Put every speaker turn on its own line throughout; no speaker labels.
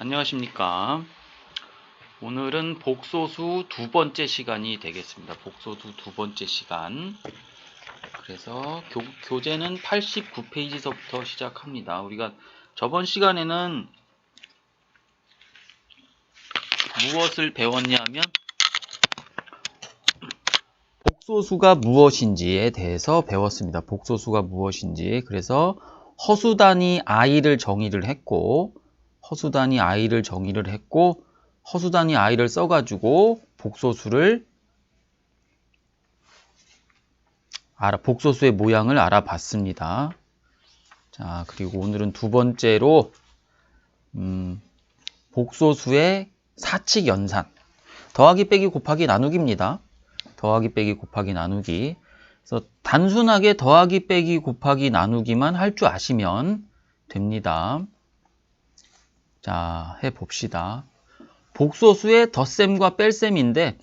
안녕하십니까. 오늘은 복소수 두 번째 시간이 되겠습니다. 복소수 두 번째 시간. 그래서 교재는 89페이지서부터 시작합니다. 우리가 저번 시간에는 무엇을 배웠냐면 복소수가 무엇인지에 대해서 배웠습니다. 복소수가 무엇인지. 그래서 허수단위 i를 정의를 했고 허수단위 i를 써가지고 복소수의 모양을 알아봤습니다. 자, 그리고 오늘은 두 번째로 복소수의 사칙 연산. 더하기 빼기 곱하기 나누기입니다. 더하기 빼기 곱하기 나누기. 그래서 단순하게 더하기 빼기 곱하기 나누기만 할 줄 아시면 됩니다. 자, 해봅시다. 복소수의 덧셈과 뺄셈인데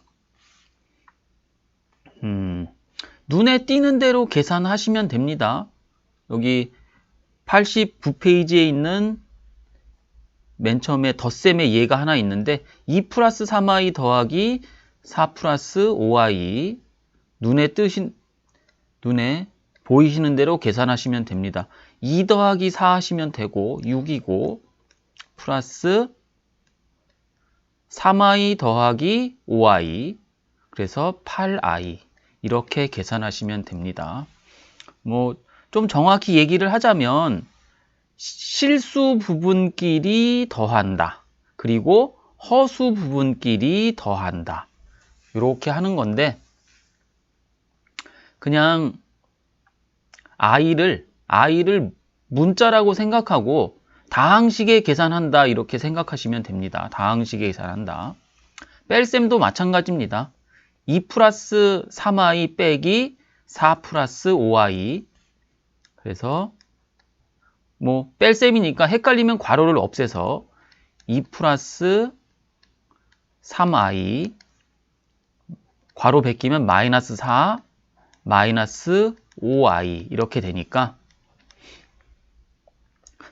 눈에 띄는 대로 계산하시면 됩니다. 여기 89페이지에 있는 맨 처음에 덧셈의 예가 하나 있는데 2 플러스 3i 더하기 4 플러스 5i 눈에 보이시는 대로 계산하시면 됩니다. 2 더하기 4 하시면 되고 6이고 플러스 3i 더하기 5i 그래서 8i 이렇게 계산하시면 됩니다. 좀 정확히 얘기를 하자면 실수 부분끼리 더한다. 그리고 허수 부분끼리 더한다. 이렇게 하는 건데 그냥 i를 문자라고 생각하고 다항식에 계산한다 이렇게 생각하시면 됩니다. 다항식에 계산한다. 뺄셈도 마찬가지입니다. 2 플러스 3i 빼기 4 플러스 5i 그래서 뺄셈이니까 헷갈리면 괄호를 없애서 2 플러스 3i 괄호 베끼면 마이너스 4 마이너스 5i 이렇게 되니까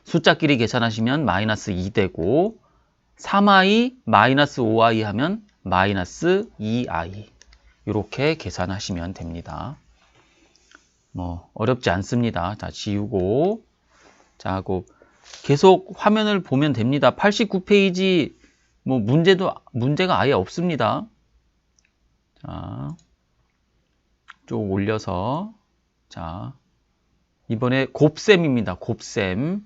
숫자끼리 계산하시면 마이너스 2 되고 3i 마이너스 5i 하면 마이너스 2i 이렇게 계산하시면 됩니다. 어렵지 않습니다. 자, 지우고 자, 하고 계속 화면을 보면 됩니다. 89페이지 문제가 아예 없습니다. 자, 쭉 올려서 자, 이번에 곱셈입니다. 곱셈을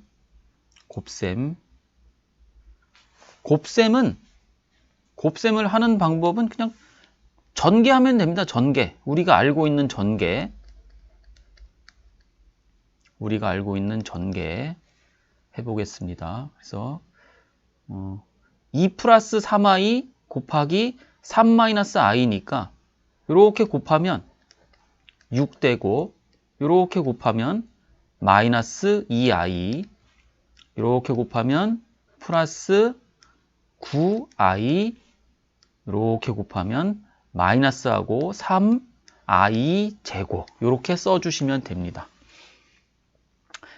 하는 방법은 그냥 전개하면 됩니다. 전개. 우리가 알고 있는 전개 해보겠습니다. 그래서 2 플러스 3i 곱하기 3 마이너스 i니까 이렇게 곱하면 6 되고 이렇게 곱하면 마이너스 2i 이렇게 곱하면 플러스 9i 이렇게 곱하면 마이너스하고 3i 제곱 이렇게 써주시면 됩니다.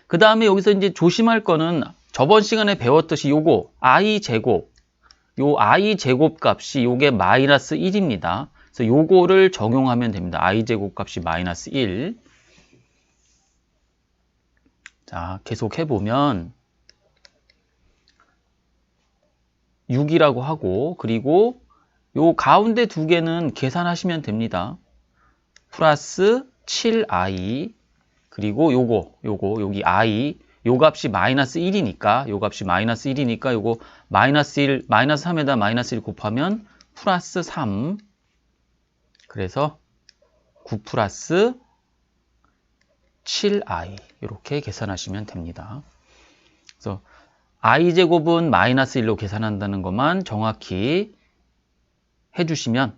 그 다음에 여기서 이제 조심할 거는 저번 시간에 배웠듯이 요거 i 제곱 요 i 제곱 값이 요게 마이너스 1입니다. 그래서 요거를 적용하면 됩니다. i 제곱 값이 마이너스 1. 자, 계속 해보면 6이라고 하고 그리고 요 가운데 두 개는 계산하시면 됩니다. 플러스 7i 그리고 여기 i 요 값이 마이너스 1이니까 요거 마이너스 1 마이너스 3에다 마이너스 1 곱하면 플러스 3 그래서 9 플러스 7i 이렇게 계산하시면 됩니다. 그래서 i제곱은 마이너스 1로 계산한다는 것만 정확히 해주시면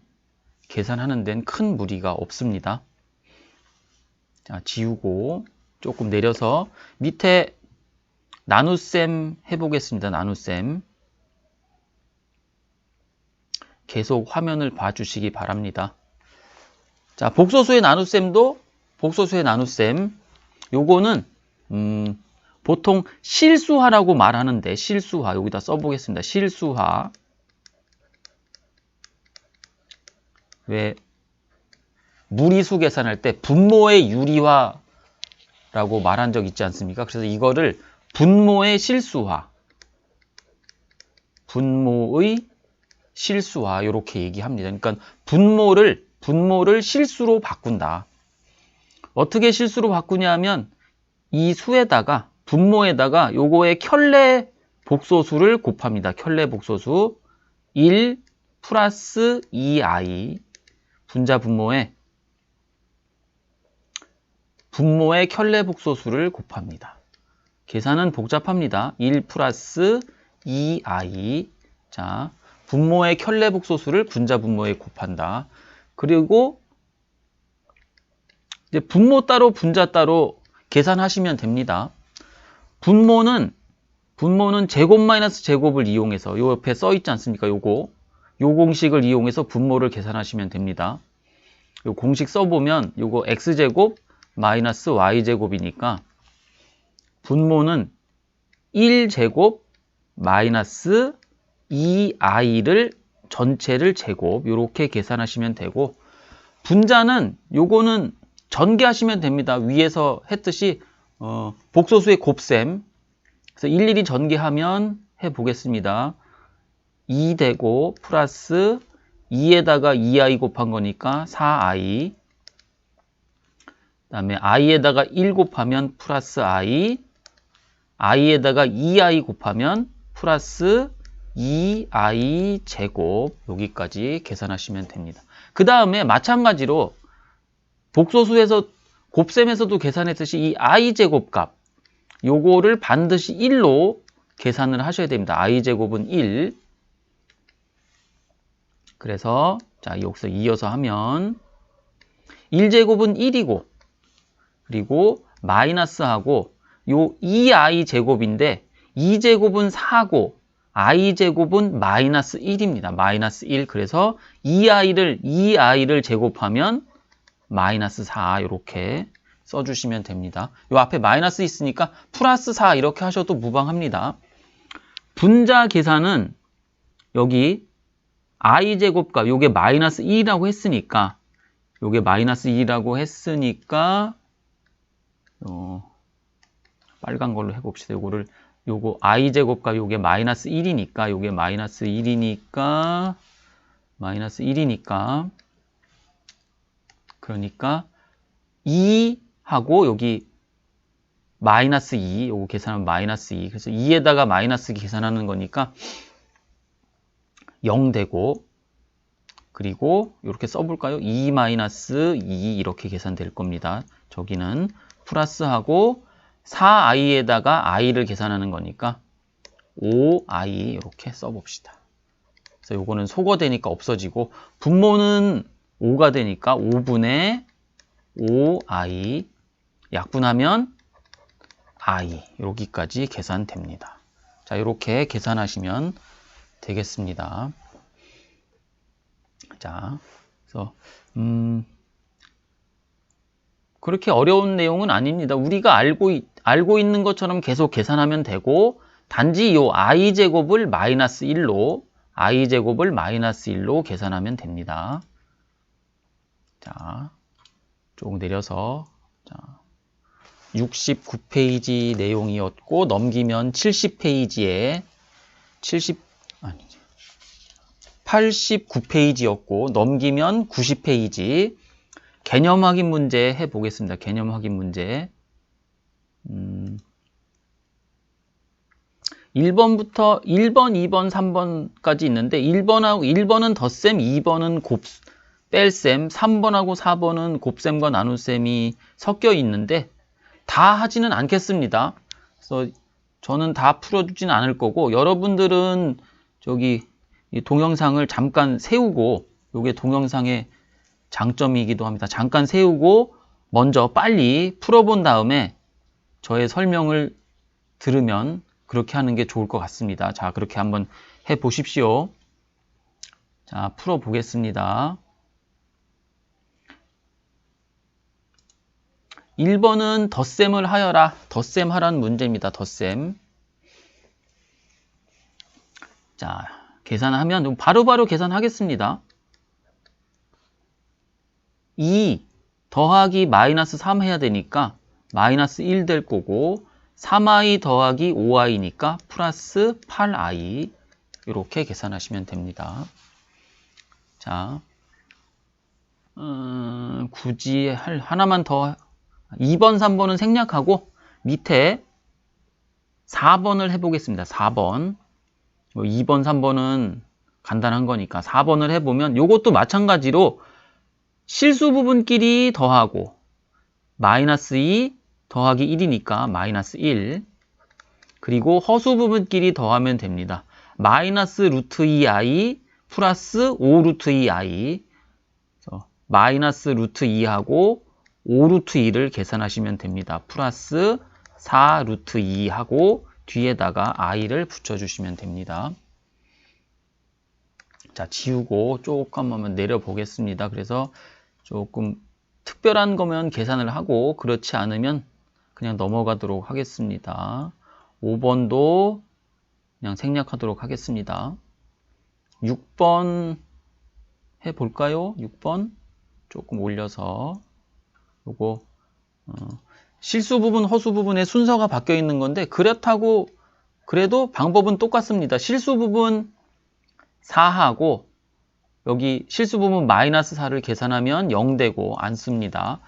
계산하는 데는 큰 무리가 없습니다. 자, 지우고 조금 내려서 밑에 나눗셈 해보겠습니다. 나눗셈 계속 화면을 봐주시기 바랍니다. 자, 복소수의 나눗셈 요거는 보통 실수하라고 말하는데 실수하 여기다 써보겠습니다. 실수하. 왜 무리수 계산할 때 분모의 유리화라고 말한 적 있지 않습니까? 그래서 이거를 분모의 실수화, 분모의 실수화 이렇게 얘기합니다. 그러니까 분모를 실수로 바꾼다. 어떻게 실수로 바꾸냐면 이 수에다가 분모에다가 요거의 켤레 복소수를 곱합니다. 켤레 복소수 1 플러스 2i 분자 분모에 켤레 복소수를 곱합니다. 계산은 복잡합니다. 1 플러스 2i 자 분모의 켤레 복소수를 분자 분모에 곱한다. 그리고 이제 분모 따로 분자 따로 계산하시면 됩니다. 분모는 제곱 마이너스 제곱을 이용해서 요 옆에 써 있지 않습니까? 요 공식을 이용해서 분모를 계산하시면 됩니다. 요 공식 써보면 요거 x제곱 마이너스 y제곱이니까 분모는 1제곱 마이너스 2i를 전체를 제곱 이렇게 계산하시면 되고 분자는 요거는 전개하시면 됩니다. 위에서 했듯이 복소수의 곱셈 그래서 일일이 전개하면 해보겠습니다. 2 되고 플러스 2에다가 2i 곱한 거니까 4i 그 다음에 i에다가 1 곱하면 플러스 i에다가 2i 곱하면 플러스 2i 제곱 여기까지 계산하시면 됩니다. 그 다음에 마찬가지로 복소수에서 곱셈에서도 계산했듯이 이 i 제곱 값 요거를 반드시 1로 계산을 하셔야 됩니다. i 제곱은 1 그래서 자 여기서 이어서 하면 1제곱은 1이고 그리고 마이너스하고 요 2i 제곱인데 2제곱은 4고 i 제곱은 마이너스 1입니다. 마이너스 1 그래서 2i를 제곱하면 마이너스 4 이렇게 써주시면 됩니다. 요 앞에 마이너스 있으니까 플러스 4 이렇게 하셔도 무방합니다. 분자 계산은 여기 i제곱값 요게 마이너스 2라고 했으니까 요게 마이너스 2라고 했으니까 빨간 걸로 해봅시다. 요거 i제곱값 요게 마이너스 1이니까 요게 마이너스 1이니까 그러니까 2하고 여기 마이너스 2 요거 계산하면 마이너스 2 그래서 2에다가 마이너스 계산하는 거니까 0 되고 그리고 이렇게 써볼까요? 2 마이너스 2 이렇게 계산될 겁니다. 저기는 플러스하고 4i에다가 i를 계산하는 거니까 5i 이렇게 써봅시다. 그래서 요거는 소거되니까 없어지고 분모는 5가 되니까 5분의 5i 약분하면 i 여기까지 계산됩니다. 자 이렇게 계산하시면 되겠습니다. 자 그래서 그렇게 어려운 내용은 아닙니다. 우리가 알고 있는 것처럼 계속 계산하면 되고 단지 요 i제곱을 마이너스 1로 계산하면 됩니다. 자, 쭉 내려서 자, 69페이지 내용이었고 넘기면 70페이지에 89페이지였고 넘기면 90페이지 개념 확인 문제 해보겠습니다. 개념 확인 문제 1번부터 1번, 2번, 3번까지 있는데 1번은 덧셈, 2번은 뺄셈, 3번하고 4번은 곱셈과 나눗셈이 섞여 있는데 다 하지는 않겠습니다. 그래서 저는 다 풀어주진 않을 거고 여러분들은 저기 이 동영상을 잠깐 세우고 이게 동영상의 장점이기도 합니다. 잠깐 세우고 먼저 빨리 풀어본 다음에 저의 설명을 들으면 그렇게 하는 게 좋을 것 같습니다. 자, 그렇게 한번 해 보십시오. 자, 풀어 보겠습니다. 1번은 덧셈을 하여라. 덧셈 하라는 문제입니다. 덧셈. 자, 계산하면 바로바로 계산하겠습니다. 2 더하기 마이너스 3 해야 되니까 마이너스 1 될 거고 3i 더하기 5i니까 플러스 8i 이렇게 계산하시면 됩니다. 자, 굳이 하나만 더 2번, 3번은 생략하고 밑에 4번을 해보겠습니다. 4번 2번, 3번은 간단한 거니까 4번을 해보면 이것도 마찬가지로 실수 부분끼리 더하고 마이너스 2 더하기 1이니까 마이너스 1 그리고 허수 부분끼리 더하면 됩니다. 마이너스 루트 2i 플러스 5 루트 2i 마이너스 루트 2하고 5 루트 2를 계산하시면 됩니다. 플러스 4 루트 2하고 뒤에다가 i를 붙여주시면 됩니다. 자, 지우고 조금만 내려보겠습니다. 그래서 조금 특별한 거면 계산을 하고 그렇지 않으면 그냥 넘어가도록 하겠습니다. 5번도 그냥 생략하도록 하겠습니다. 6번 해볼까요? 6번 조금 올려서 요거 실수 부분, 허수 부분의 순서가 바뀌어 있는 건데 그렇다고 그래도 방법은 똑같습니다. 실수 부분 4하고 여기 실수 부분 마이너스 4를 계산하면 0되고 안 씁니다.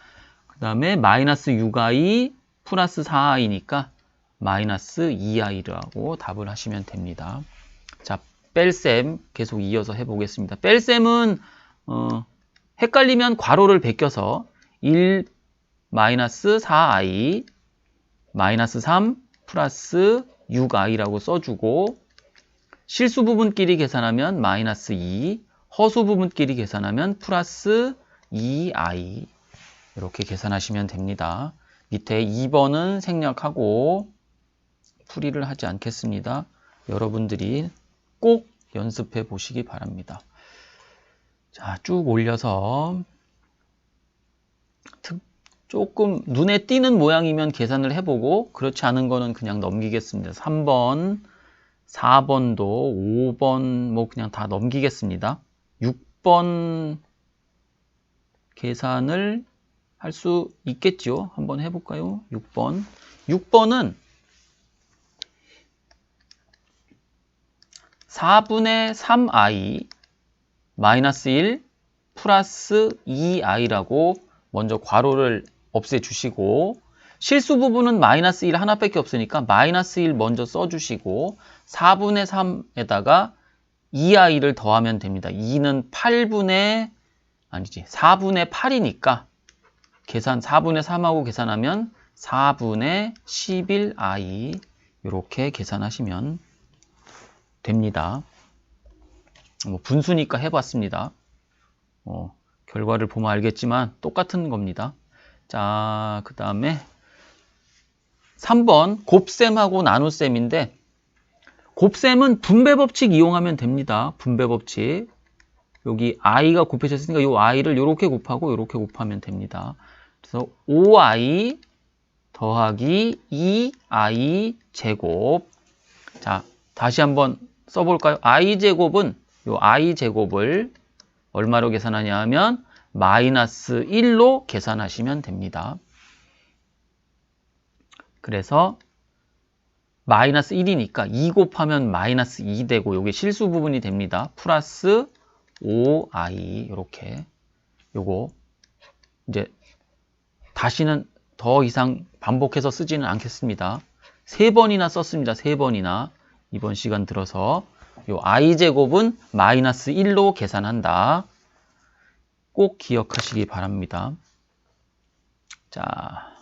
그 다음에 마이너스 6i 플러스 4i니까 마이너스 2i를 하고 답을 하시면 됩니다. 자, 뺄셈 계속 이어서 해보겠습니다. 뺄셈은 헷갈리면 괄호를 베껴서 1 마이너스 4i 마이너스 3 플러스 6i라고 써주고 실수 부분끼리 계산하면 마이너스 2 허수 부분끼리 계산하면 플러스 2i 이렇게 계산하시면 됩니다. 밑에 2번은 생략하고 풀이를 하지 않겠습니다. 여러분들이 꼭 연습해 보시기 바랍니다. 자, 쭉 올려서 조금 눈에 띄는 모양이면 계산을 해보고 그렇지 않은 거는 그냥 넘기겠습니다. 3번, 4번도 5번 뭐 그냥 다 넘기겠습니다. 6번 계산을 할 수 있겠죠. 한번 해볼까요? 6번. 6번은 4분의 3i 마이너스 1 플러스 2i라고 먼저 괄호를 없애주시고 실수 부분은 마이너스 1 하나밖에 없으니까 마이너스 1 먼저 써주시고 4분의 3에다가 2i를 더하면 됩니다. 2는 4분의 8이니까 계산 4분의 3하고 계산하면 4분의 11i 이렇게 계산하시면 됩니다. 분수니까 해봤습니다. 결과를 보면 알겠지만 똑같은 겁니다. 자, 그 다음에 3번 곱셈하고 나눗셈인데 곱셈은 분배법칙 이용하면 됩니다. 분배법칙. 여기 i가 곱해졌으니까 이 i를 이렇게 곱하고 이렇게 곱하면 됩니다. 그래서 5i 더하기 2i 제곱. 자, 다시 한번 써볼까요? i 제곱은 이 i 제곱을 얼마로 계산하냐 하면 마이너스 1로 계산하시면 됩니다. 그래서 마이너스 1이니까 2 곱하면 마이너스 2 되고 이게 실수 부분이 됩니다. 플러스 5i 이렇게 요거 이제 다시는 더 이상 반복해서 쓰지는 않겠습니다. 3번이나 썼습니다. 3번이나 이번 시간 들어서 요 i제곱은 마이너스 1로 계산한다. 꼭 기억하시기 바랍니다. 자,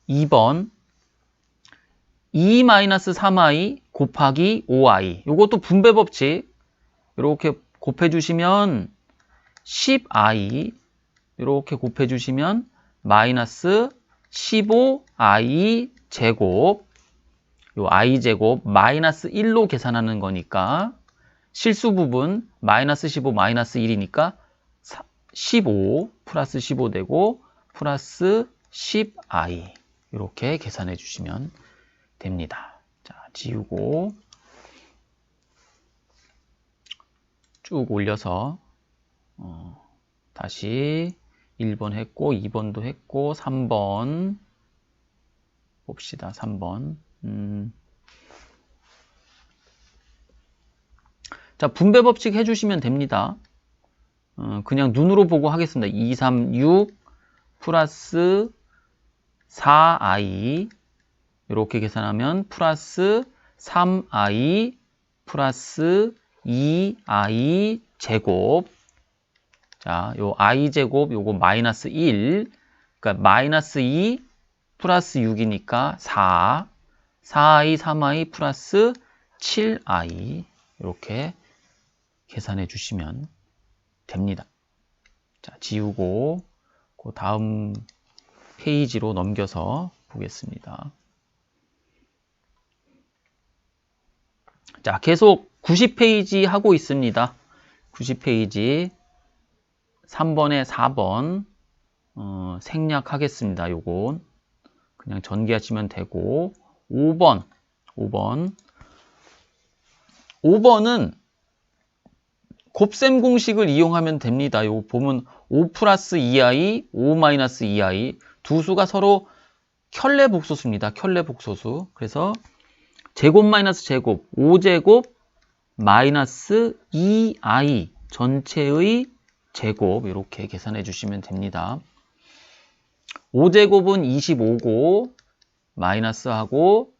2번 2-3i 곱하기 5i 요것도 분배법칙 이렇게 곱해주시면 10i 이렇게 곱해주시면 마이너스 15i 제곱 요 i 제곱 마이너스 1로 계산하는 거니까 실수 부분 마이너스 15 마이너스 1이니까 15 플러스 15 되고 플러스 10i 이렇게 계산해 주시면 됩니다. 자, 지우고 쭉 올려서 다시 1번 했고 2번도 했고 3번 봅시다. 3번 자, 분배 법칙 해주시면 됩니다. 그냥 눈으로 보고 하겠습니다. 2, 3, 6 플러스 4i 이렇게 계산하면 플러스 3i 플러스 2i 제곱. 자, 요 i 제곱 요거 마이너스 1. 그러니까 마이너스 2 플러스 6이니까 4. 4i 3i 플러스 7i 이렇게 계산해 주시면 됩니다. 자, 지우고 그 다음 페이지로 넘겨서 보겠습니다. 자, 계속 90페이지 하고 있습니다. 90페이지 3번에 4번 생략하겠습니다. 요건 그냥 전개하시면 되고 5번은 곱셈 공식을 이용하면 됩니다. 요 보면 5 플러스 2i, 5 마이너스 2i 두 수가 서로 켤레 복소수입니다. 켤레 복소수. 그래서 제곱 마이너스 제곱 5제곱 마이너스 2i 전체의 제곱 이렇게 계산해 주시면 됩니다. 5제곱은 25고 마이너스하고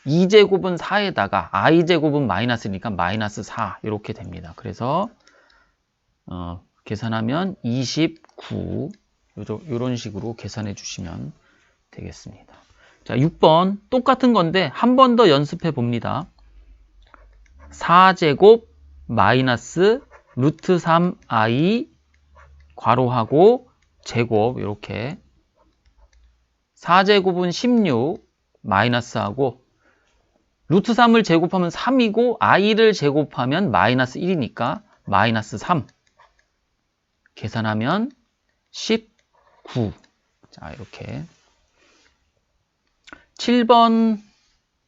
2제곱은 4에다가 i제곱은 마이너스니까 마이너스 4 이렇게 됩니다. 그래서 계산하면 29 이런 식으로 계산해 주시면 되겠습니다. 자, 6번 똑같은 건데 한 번 더 연습해 봅니다. 4제곱 마이너스 루트 3i 괄호하고 제곱 이렇게 4제곱은 16 마이너스하고 루트 3을 제곱하면 3이고 i를 제곱하면 마이너스 1이니까 마이너스 3 계산하면 19. 자, 이렇게 7번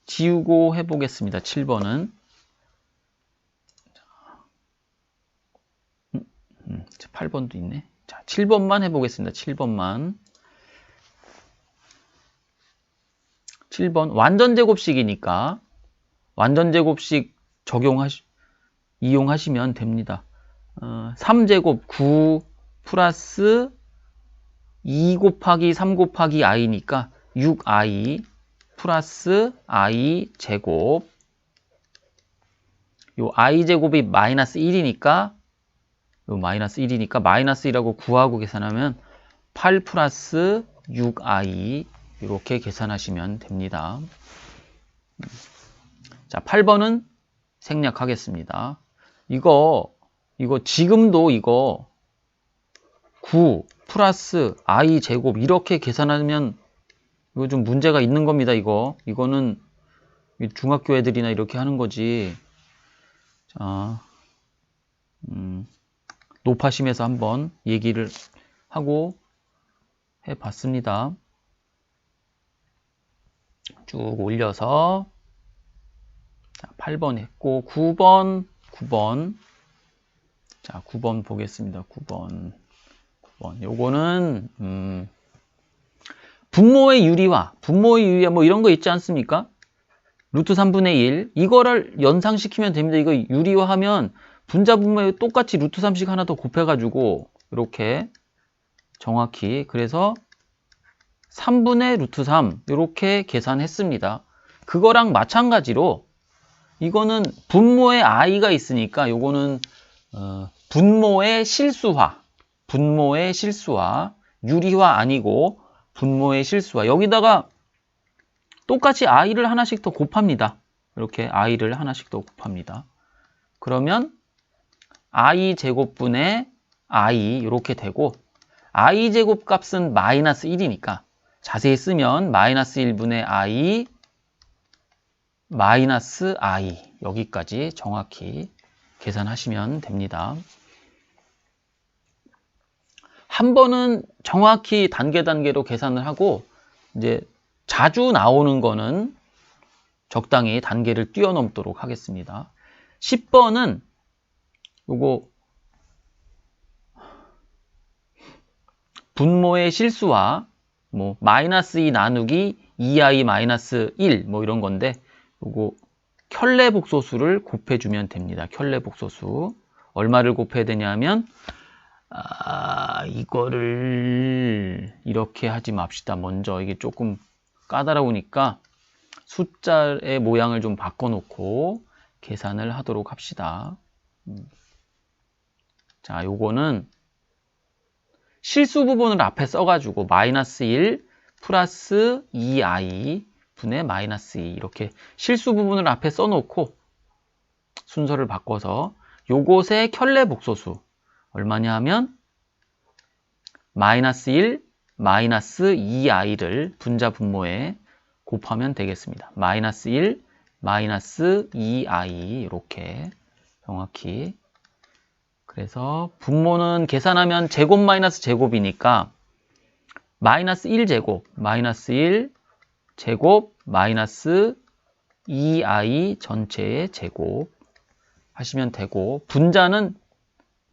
지우고 해보겠습니다. 7번은 8번도 있네. 자, 7번만 해보겠습니다. 7번만 7번 완전제곱식이니까 완전제곱식 이용하시면 됩니다. 3제곱 9 플러스 2 곱하기 3 곱하기 i니까 6i 플러스 i 제곱 요 i 제곱이 마이너스 1이니까 요 마이너스 1이니까 마이너스 1하고 9하고 계산하면 8 플러스 6i 이렇게 계산하시면 됩니다. 자, 8번은 생략하겠습니다. 이거 지금도 이거 9 플러스 i 제곱 이렇게 계산하면 이거 좀 문제가 있는 겁니다. 이거는 중학교 애들이나 이렇게 하는 거지. 자, 노파심에서 한번 얘기를 하고 해봤습니다. 쭉 올려서 자, 8번 했고 9번 자, 9번 보겠습니다. 9번 요거는 분모의 유리화 뭐 이런 거 있지 않습니까? 루트 3분의 1 이거를 연상시키면 됩니다. 이거 유리화하면 분자 분모에 똑같이 루트 3씩 하나 더 곱해가지고 이렇게 정확히 그래서 3분의 루트 3 이렇게 계산했습니다. 그거랑 마찬가지로 이거는 분모에 i가 있으니까 요거는 분모의 실수화 유리화 아니고 분모의 실수화 여기다가 똑같이 i를 하나씩 더 곱합니다. 이렇게 i를 하나씩 더 곱합니다. 그러면 i 제곱분의 i 이렇게 되고 i 제곱 값은 마이너스 1이니까 자세히 쓰면 마이너스 1분의 i 마이너스 i 여기까지 정확히 계산하시면 됩니다. 한 번은 정확히 단계로 계산을 하고 이제 자주 나오는 거는 적당히 단계를 뛰어넘도록 하겠습니다. 10번은 요거 분모의 실수와 뭐 마이너스 2 나누기 2i 마이너스 1 뭐 이런 건데 요거 켤레 복소수를 곱해주면 됩니다. 켤레 복소수 얼마를 곱해야 되냐면 이거를 이렇게 하지 맙시다. 먼저 이게 조금 까다로우니까 숫자의 모양을 좀 바꿔놓고 계산을 하도록 합시다. 자, 요거는 실수 부분을 앞에 써가지고 마이너스 1 플러스 2i 분의 마이너스 2 이렇게 실수 부분을 앞에 써놓고 순서를 바꿔서 요것의 켤레 복소수 얼마냐 하면 마이너스 1 마이너스 2i를 분자 분모에 곱하면 되겠습니다. 마이너스 1 마이너스 2i 이렇게 정확히 그래서 분모는 계산하면 제곱 마이너스 제곱이니까 마이너스 1제곱 마이너스 1 제곱 마이너스 2i 전체의 제곱 하시면 되고 분자는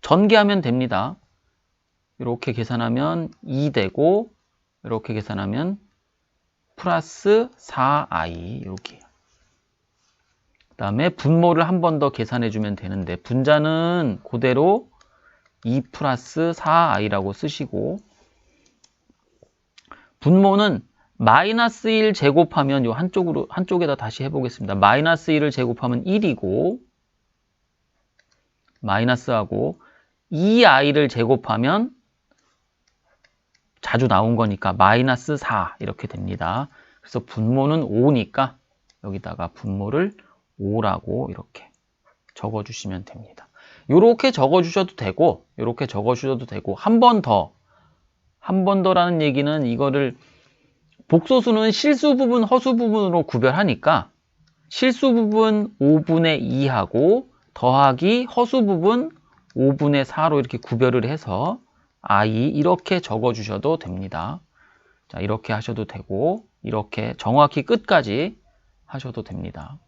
전개하면 됩니다. 이렇게 계산하면 2 되고 이렇게 계산하면 플러스 4i 이렇게 그 다음에 분모를 한 번 더 계산해 주면 되는데 분자는 그대로 2 플러스 4i라고 쓰시고 분모는 마이너스 1 제곱하면 요 한쪽에다 다시 해보겠습니다. 마이너스 1을 제곱하면 1이고 마이너스하고 2i를 제곱하면 자주 나온 거니까 마이너스 4 이렇게 됩니다. 그래서 분모는 5니까 여기다가 분모를 5라고 이렇게 적어주시면 됩니다. 이렇게 적어주셔도 되고 이렇게 적어주셔도 되고 한 번 더라는 얘기는 이거를 복소수는 실수 부분, 허수 부분으로 구별하니까 실수 부분 5분의 2하고 더하기 허수 부분 5분의 4로 이렇게 구별을 해서 i 이렇게 적어주셔도 됩니다. 자, 이렇게 하셔도 되고 이렇게 정확히 끝까지 하셔도 됩니다.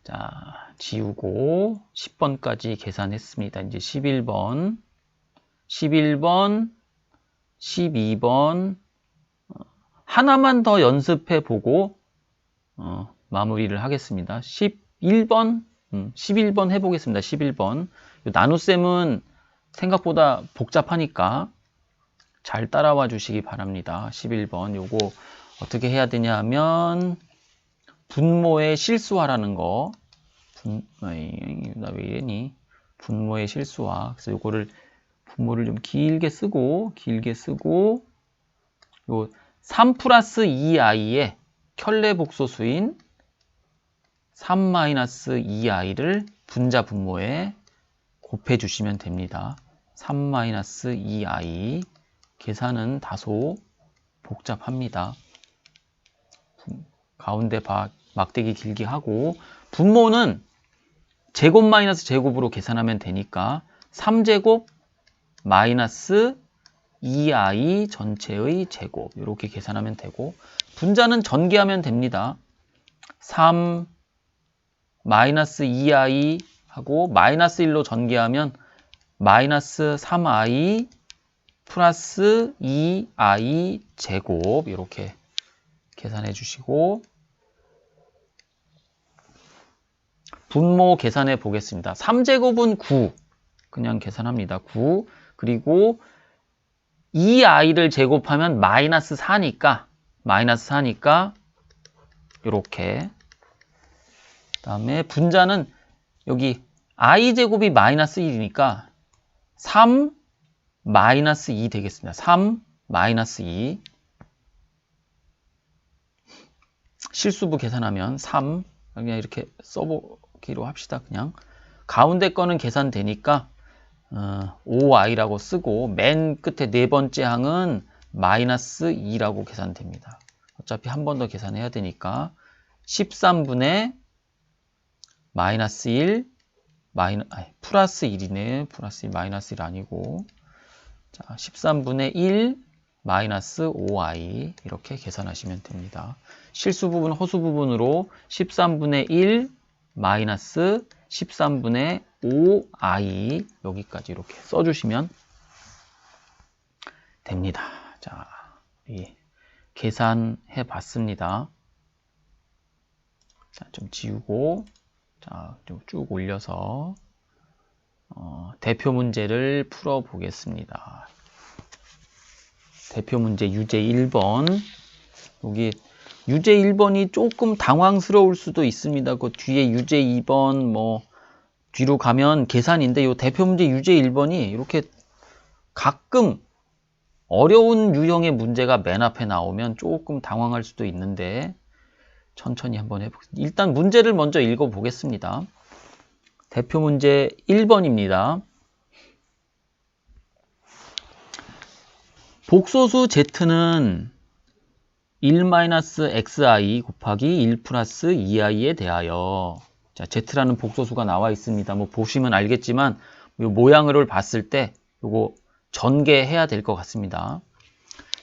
자, 지우고 10번까지 계산했습니다. 이제 11번, 12번 하나만 더 연습해 보고 마무리를 하겠습니다. 11번 해보겠습니다. 11번 나눗셈은 생각보다 복잡하니까 잘 따라와 주시기 바랍니다. 11번 요거 어떻게 해야 되냐 하면 분모의 실수화라는 거 나 왜 이러니 분모의 실수화 그래서 요거를 분모를 좀 길게 쓰고 요 3 플러스 2i의 켤레 복소수인 3 마이너스 2i를 분자 분모에 곱해 주시면 됩니다. 3 마이너스 2i 계산은 다소 복잡합니다. 가운데 막대기 길게 하고 분모는 제곱 마이너스 제곱으로 계산하면 되니까 3제곱 마이너스 2i 전체의 제곱 이렇게 계산하면 되고 분자는 전개하면 됩니다. 3 마이너스 2i 하고 마이너스 1로 전개하면 마이너스 3i 플러스 2i 제곱 이렇게 계산해 주시고 분모 계산해 보겠습니다. 3제곱은 9 그냥 계산합니다. 9 그리고 2i를 제곱하면 마이너스 4니까 이렇게 그 다음에 분자는 여기 i제곱이 마이너스 1이니까 3 마이너스 2 되겠습니다. 3 마이너스 2 실수부 계산하면 3 그냥 이렇게 써보기로 합시다. 그냥 가운데 거는 계산되니까 5i라고 쓰고 맨 끝에 네 번째 항은 마이너스 2라고 계산됩니다. 어차피 한 번 더 계산해야 되니까 13분의 마이너스 1 플러스 1이네. 플러스 1, 마이너스 1 아니고. 자, 13분의 1 마이너스 5i 이렇게 계산하시면 됩니다. 실수 부분, 허수 부분으로 13분의 1 마이너스 13분의 5i 여기까지 이렇게 써주시면 됩니다. 자, 계산해 봤습니다. 자, 좀 지우고, 자, 좀 쭉 올려서 대표 문제를 풀어 보겠습니다. 대표 문제 유제 1번. 여기 유제 1번이 조금 당황스러울 수도 있습니다. 그 뒤에 유제 2번 뭐 뒤로 가면 계산인데 요 대표 문제 유제 1번이 이렇게 가끔 어려운 유형의 문제가 맨 앞에 나오면 조금 당황할 수도 있는데 천천히 한번 해보겠습니다. 일단 문제를 먼저 읽어보겠습니다. 대표 문제 1번입니다. 복소수 z는 1-xi 곱하기 1 플러스 2i에 대하여, 자, z라는 복소수가 나와 있습니다. 뭐 보시면 알겠지만 이 모양을 봤을 때 요거 전개해야 될 것 같습니다.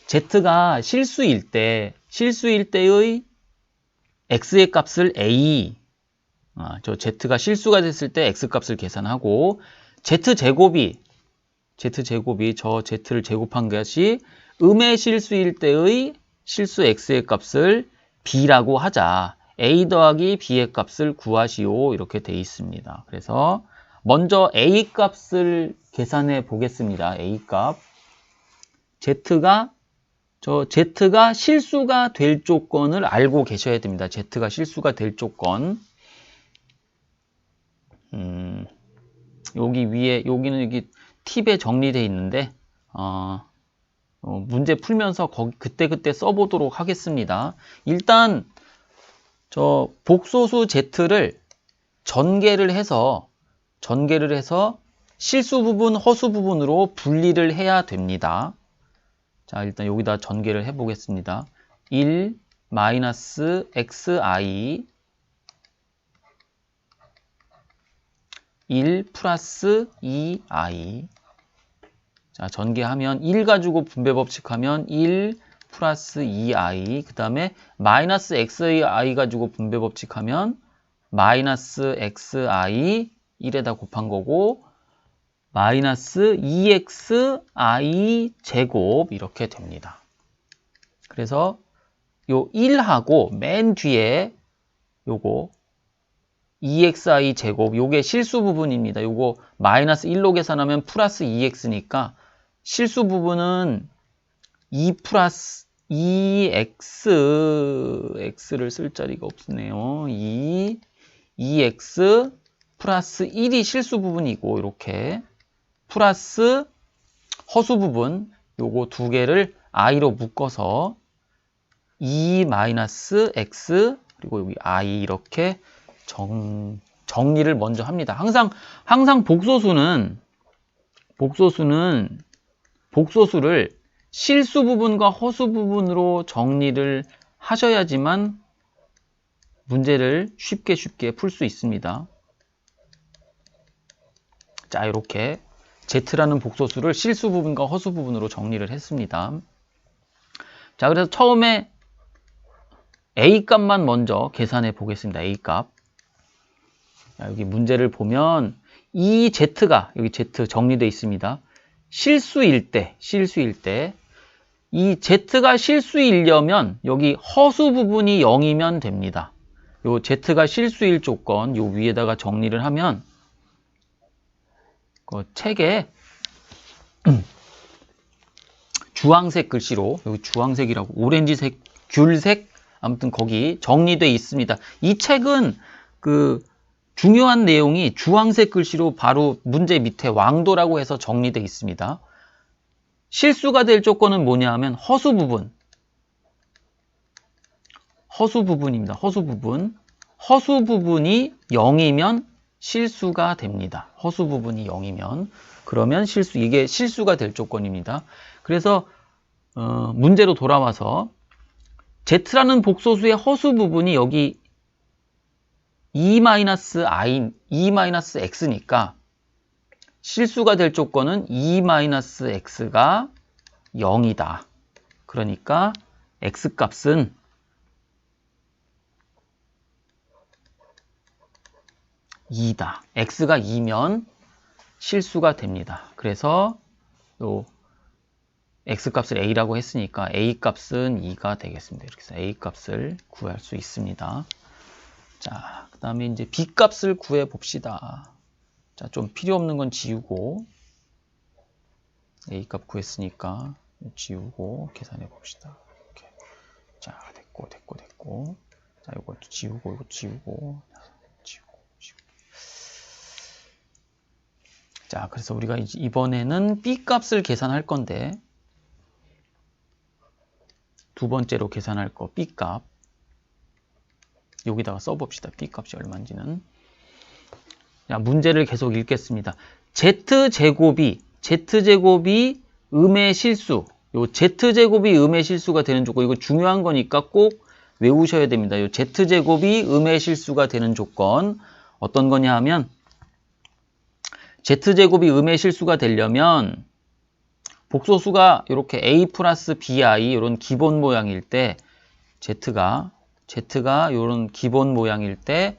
z가 실수일 때의 x의 값을 a, 저 z가 실수가 됐을 때 x 값을 계산하고, z제곱이 저 z를 제곱한 것이 음의 실수일 때의 실수 x의 값을 b라고 하자. a 더하기 b의 값을 구하시오. 이렇게 돼 있습니다. 그래서 먼저 a 값을 계산해 보겠습니다. a 값. z가 실수가 될 조건을 알고 계셔야 됩니다. z가 실수가 될 조건. 여기 위에, 여기는 여기 팁에 정리되어 있는데, 문제 풀면서 그때 써보도록 하겠습니다. 일단, 저 복소수 z를 전개를 해서 실수 부분, 허수 부분으로 분리를 해야 됩니다. 자, 일단 여기다 전개를 해 보겠습니다. 1 마이너스 xi 1 플러스 2i. 자, 전개하면 1 가지고 분배법칙하면 1 플러스 2i. 그 다음에 마이너스 xi 가지고 분배법칙하면 마이너스 xi 1에다 곱한 거고, 마이너스 2xi 제곱 이렇게 됩니다. 그래서 요 1하고 맨 뒤에 요거 2xi 제곱, 요게 실수 부분입니다. 요거 마이너스 1로 계산하면 플러스 2x니까 실수 부분은 2 플러스 2x를 쓸 자리가 없네요. 2x 플러스 1이 실수 부분이고, 이렇게 플러스 허수 부분 요거 두 개를 i로 묶어서 2 마이너스 x 그리고 여기 i 이렇게 정리를 먼저 합니다. 항상 복소수를 실수 부분과 허수 부분으로 정리를 하셔야지만 문제를 쉽게 풀 수 있습니다. 자, 이렇게 z라는 복소수를 실수 부분과 허수 부분으로 정리를 했습니다. 자, 그래서 처음에 a 값만 먼저 계산해 보겠습니다. a 값. 자, 여기 문제를 보면 이 z가 여기 z 정리되어 있습니다. 실수일 때 이 z가 실수이려면 여기 허수 부분이 0이면 됩니다. 요 z가 실수일 조건 요 위에다가 정리를 하면 그 책에 주황색 글씨로, 여기 주황색이라고, 오렌지색, 귤색, 아무튼 거기 정리되어 있습니다. 이 책은 그 중요한 내용이 주황색 글씨로 바로 문제 밑에 왕도라고 해서 정리되어 있습니다. 실수가 될 조건은 뭐냐 하면 허수 부분입니다. 허수 부분이 0이면 실수가 됩니다. 허수 부분이 0이면. 그러면 이게 실수가 될 조건입니다. 그래서 문제로 돌아와서 z라는 복소수의 허수 부분이 여기 2-x니까 실수가 될 조건은 2-x가 0이다. 그러니까 x값은 2다. x가 2면 실수가 됩니다. 그래서 요 x값을 a라고 했으니까 a값은 2가 되겠습니다. 이렇게 해서 a값을 구할 수 있습니다. 자, 그 다음에 이제 b값을 구해 봅시다. 자, 좀 필요 없는 건 지우고 a값 구했으니까 지우고 계산해 봅시다. 이렇게. 자, 됐고. 자, 이것도 지우고, 이거 지우고. 자, 그래서 우리가 이번에는 b값을 계산할 건데 두 번째로 계산할 거 b값 여기다가 써봅시다. b값이 얼마인지는. 자, 문제를 계속 읽겠습니다. z제곱이 음의 실수, 요 z제곱이 음의 실수가 되는 조건, 이거 중요한 거니까 꼭 외우셔야 됩니다. 요 z제곱이 음의 실수가 되는 조건 어떤 거냐 하면 z제곱이 음의 실수가 되려면 복소수가 이렇게 a 플러스 bi 이런 기본 모양일 때 z가 이런 기본 모양일 때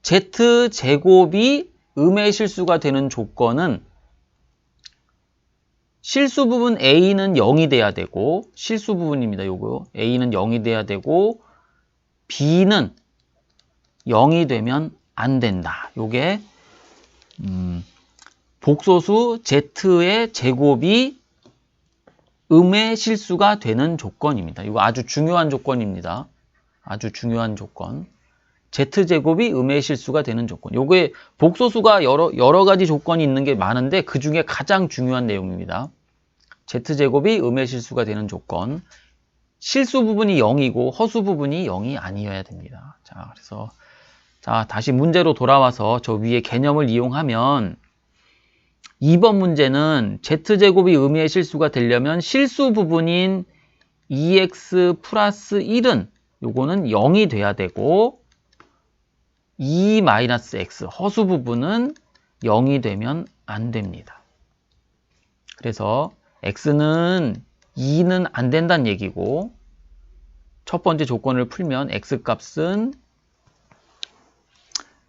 z제곱이 음의 실수가 되는 조건은 실수 부분 a는 0이 돼야 되고 실수 부분입니다. 요거 a는 0이 돼야 되고 b는 0이 되면 안 된다. 요게 복소수 z의 제곱이 음의 실수가 되는 조건입니다. 이거 아주 중요한 조건입니다. 아주 중요한 조건. z제곱이 음의 실수가 되는 조건. 요게 복소수가 여러 가지 조건이 있는 게 많은데 그 중에 가장 중요한 내용입니다. z제곱이 음의 실수가 되는 조건. 실수 부분이 0이고 허수 부분이 0이 아니어야 됩니다. 자, 그래서 자, 다시 문제로 돌아와서 저 위에 개념을 이용하면 2번 문제는 z제곱이 음의 실수가 되려면 실수 부분인 2x 플러스 1은 요거는 0이 돼야 되고 2-x 허수 부분은 0이 되면 안 됩니다. 그래서 x는 2는 안 된다는 얘기고 첫 번째 조건을 풀면 x값은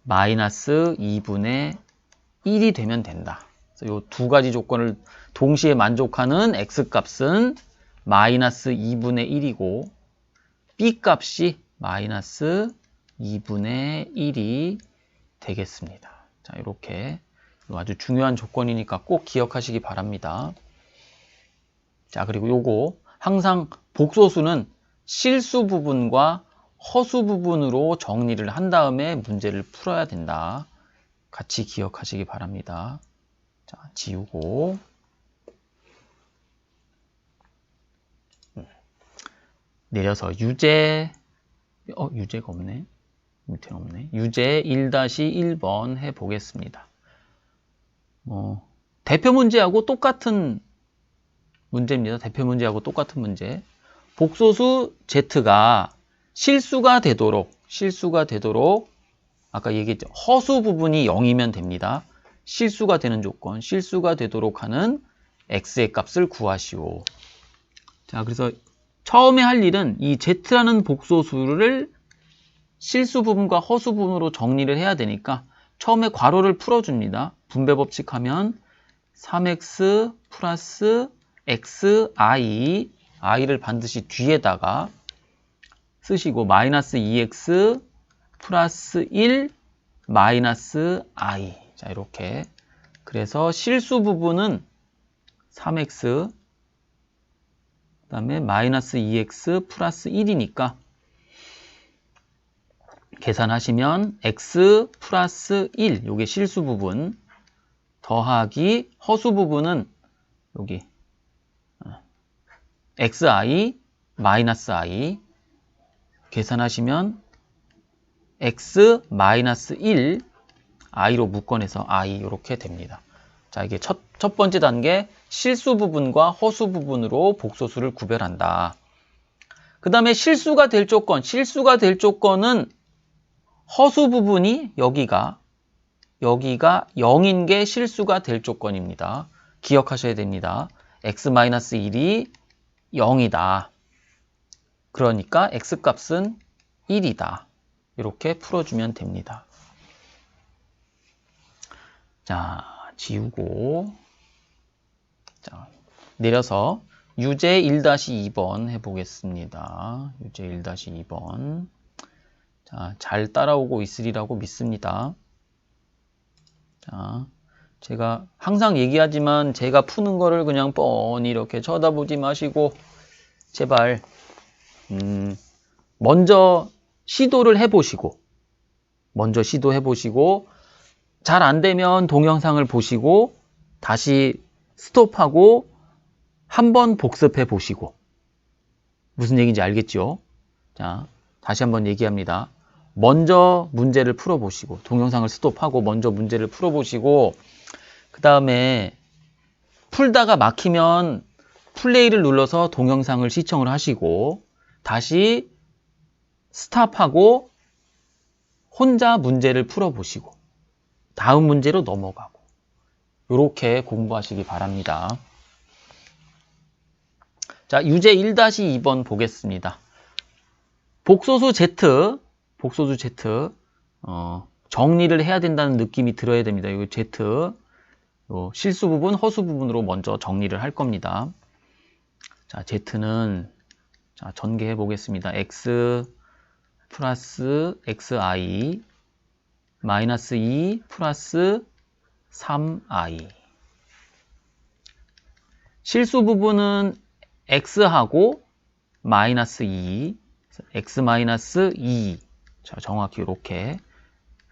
마이너스 2분의 1이 되면 된다. 이 두 가지 조건을 동시에 만족하는 x값은 마이너스 2분의 1이고 b값이 마이너스 2분의 1이 되겠습니다. 자, 이렇게 아주 중요한 조건이니까 꼭 기억하시기 바랍니다. 자, 그리고 요거 항상 복소수는 실수 부분과 허수 부분으로 정리를 한 다음에 문제를 풀어야 된다. 같이 기억하시기 바랍니다. 자, 지우고 내려서 유제 유제가 없네. 밑에는 없네. 유제 1-1번 해보겠습니다. 대표 문제하고 똑같은 문제입니다. 대표 문제하고 똑같은 문제. 복소수 z가 실수가 되도록 아까 얘기했죠. 허수 부분이 0이면 됩니다. 실수가 되는 조건, 실수가 되도록 하는 x의 값을 구하시오. 자, 그래서 처음에 할 일은 이 z라는 복소수를 실수 부분과 허수 부분으로 정리를 해야 되니까 처음에 괄호를 풀어줍니다. 분배 법칙하면 3x 플러스 xi, i를 반드시 뒤에다가 쓰시고 마이너스 2x 플러스 1 마이너스 i. 자, 이렇게. 그래서 실수 부분은 3x 그 다음에 마이너스 2x 플러스 1이니까 계산하시면 x 플러스 1 요게 실수 부분 더하기 허수 부분은 여기 xi 마이너스 i 계산하시면 x 마이너스 1 i로 묶어내서 i 이렇게 됩니다. 자, 이게 첫 번째 단계 실수 부분과 허수 부분으로 복소수를 구별한다. 그 다음에 실수가 될 조건은 허수 부분이 여기가 0인 게 실수가 될 조건입니다. 기억하셔야 됩니다. x-1이 0이다. 그러니까 x값은 1이다. 이렇게 풀어주면 됩니다. 자, 지우고 자, 내려서 유제 1-2번 해보겠습니다. 유제 1-2번. 자, 잘 따라오고 있으리라고 믿습니다. 자, 제가 항상 얘기하지만 제가 푸는 거를 그냥 뻔히 이렇게 쳐다보지 마시고 제발 먼저 시도를 해보시고 잘 안 되면 동영상을 보시고 다시 스톱하고 한번 복습해 보시고 무슨 얘기인지 알겠죠? 자, 다시 한번 얘기합니다. 먼저 문제를 풀어보시고 동영상을 스톱하고 먼저 문제를 풀어보시고 그 다음에 풀다가 막히면 플레이를 눌러서 동영상을 시청을 하시고 다시 스탑하고 혼자 문제를 풀어보시고 다음 문제로 넘어가고 이렇게 공부하시기 바랍니다. 자, 유제 1-2번 보겠습니다. 복소수 Z 정리를 해야 된다는 느낌이 들어야 됩니다. 이 Z 실수 부분, 허수 부분으로 먼저 정리를 할 겁니다. 자, Z는 자, 전개해 보겠습니다. X 플러스 XI 마이너스 2 플러스 3I 실수 부분은 X하고 마이너스 2 X 마이너스 2 자, 정확히 이렇게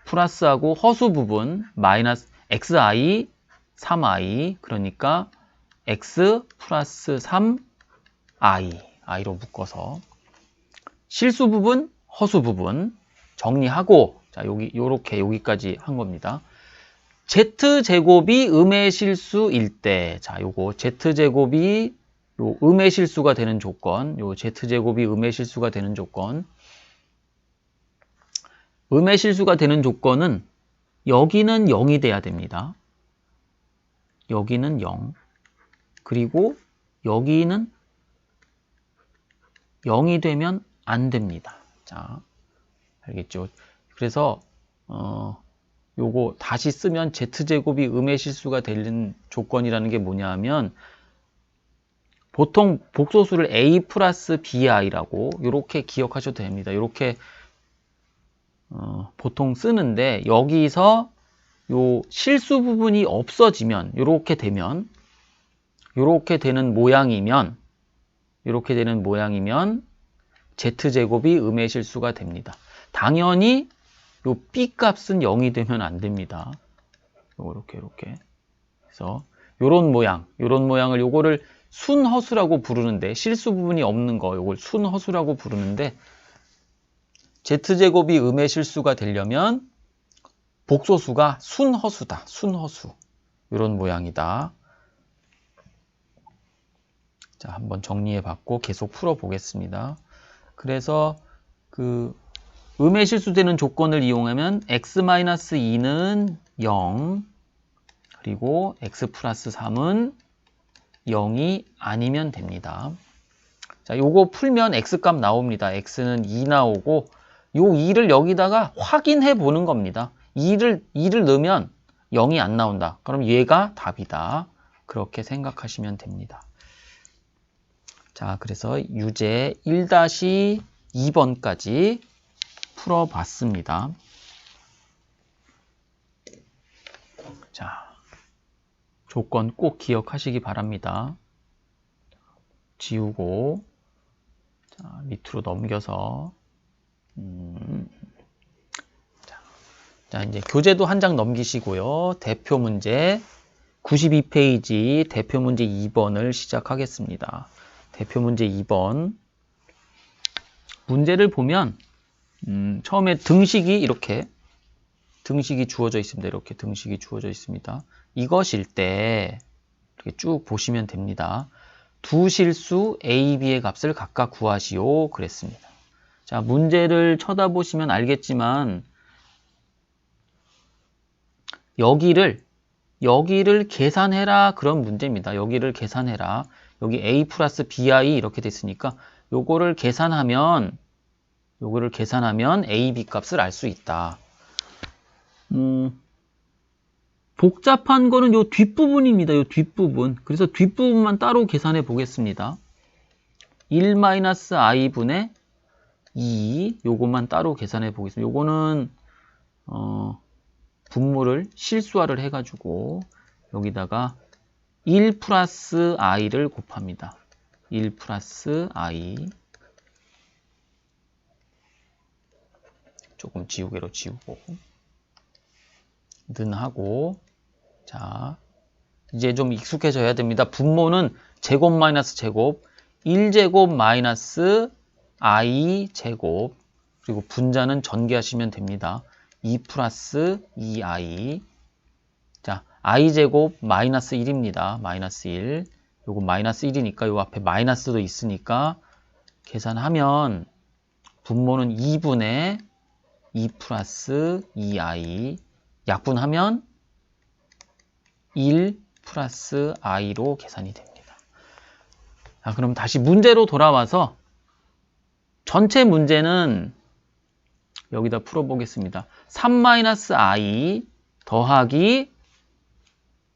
플러스하고 허수 부분 마이너스 XI 3I 그러니까 X 플러스 3I I로 묶어서 실수 부분 허수 부분 정리하고 자, 여기까지 한 겁니다. Z제곱이 음의 실수일 때 자, 요거 Z제곱이 요 음의 실수가 되는 조건 요 Z제곱이 음의 실수가 되는 조건 음의 실수가 되는 조건은 여기는 0이 돼야 됩니다. 여기는 0 그리고 여기는 0이 되면 안 됩니다. 자, 알겠죠? 그래서 요거 다시 쓰면 Z제곱이 음의 실수가 되는 조건이라는 게 뭐냐 하면 보통 복소수를 A 플러스 BI라고 이렇게 기억하셔도 됩니다. 이렇게 보통 쓰는데 여기서 요 실수 부분이 없어지면 이렇게 되는 모양이면 Z제곱이 음의 실수가 됩니다. 당연히 요 B 값은 0이 되면 안 됩니다. 이렇게 그래서 요런 모양을 요거를 순허수라고 부르는데 실수 부분이 없는 거 요걸 순허수라고 부르는데 Z제곱이 음의 실수가 되려면 복소수가 순허수다. 순허수. 이런 모양이다. 자, 한번 정리해 봤고 계속 풀어 보겠습니다. 그래서 그 음의 실수되는 조건을 이용하면 x-2는 0 그리고 x 플러스 3은 0이 아니면 됩니다. 자, 요거 풀면 x값 나옵니다. x는 2 나오고 요 2를 여기다가 확인해 보는 겁니다. 2를 넣으면 0이 안 나온다. 그럼 얘가 답이다. 그렇게 생각하시면 됩니다. 자, 그래서 유제 1-2번까지 풀어봤습니다. 자, 조건 꼭 기억하시기 바랍니다. 지우고 자, 밑으로 넘겨서 자, 이제 교재도 한 장 넘기시고요. 대표 문제 92페이지 대표 문제 2번을 시작하겠습니다. 대표 문제 2번 문제를 보면 처음에 등식이 주어져 있습니다. 이렇게 등식이 주어져 있습니다. 이것일 때 이렇게 쭉 보시면 됩니다. 두 실수 A, B의 값을 각각 구하시오 그랬습니다. 자, 문제를 쳐다보시면 알겠지만 여기를 계산해라 그런 문제입니다. 여기를 계산해라. 여기 a 플러스 bi 이렇게 됐으니까 요거를 계산하면 a, b 값을 알 수 있다. 복잡한 거는 요 뒷부분입니다. 요 뒷부분. 그래서 뒷부분만 따로 계산해 보겠습니다. 1-i분의 2 요것만 따로 계산해 보겠습니다. 요거는 분모를 실수화를 해가지고 여기다가 1 플러스 i를 곱합니다. 1 플러스 i 조금 지우개로 지우고 는 하고 자 이제 좀 익숙해져야 됩니다. 분모는 제곱 마이너스 제곱 1제곱 마이너스 i 제곱 그리고 분자는 전개하시면 됩니다. 2 플러스 2i 자 i 제곱 마이너스 1입니다. 마이너스 1 요거 마이너스 1이니까 요 앞에 마이너스도 있으니까 계산하면 분모는 2분의 2 플러스 2i 약분하면 1 플러스 i로 계산이 됩니다. 자, 그럼 다시 문제로 돌아와서 전체 문제는 여기다 풀어보겠습니다. 3-i 더하기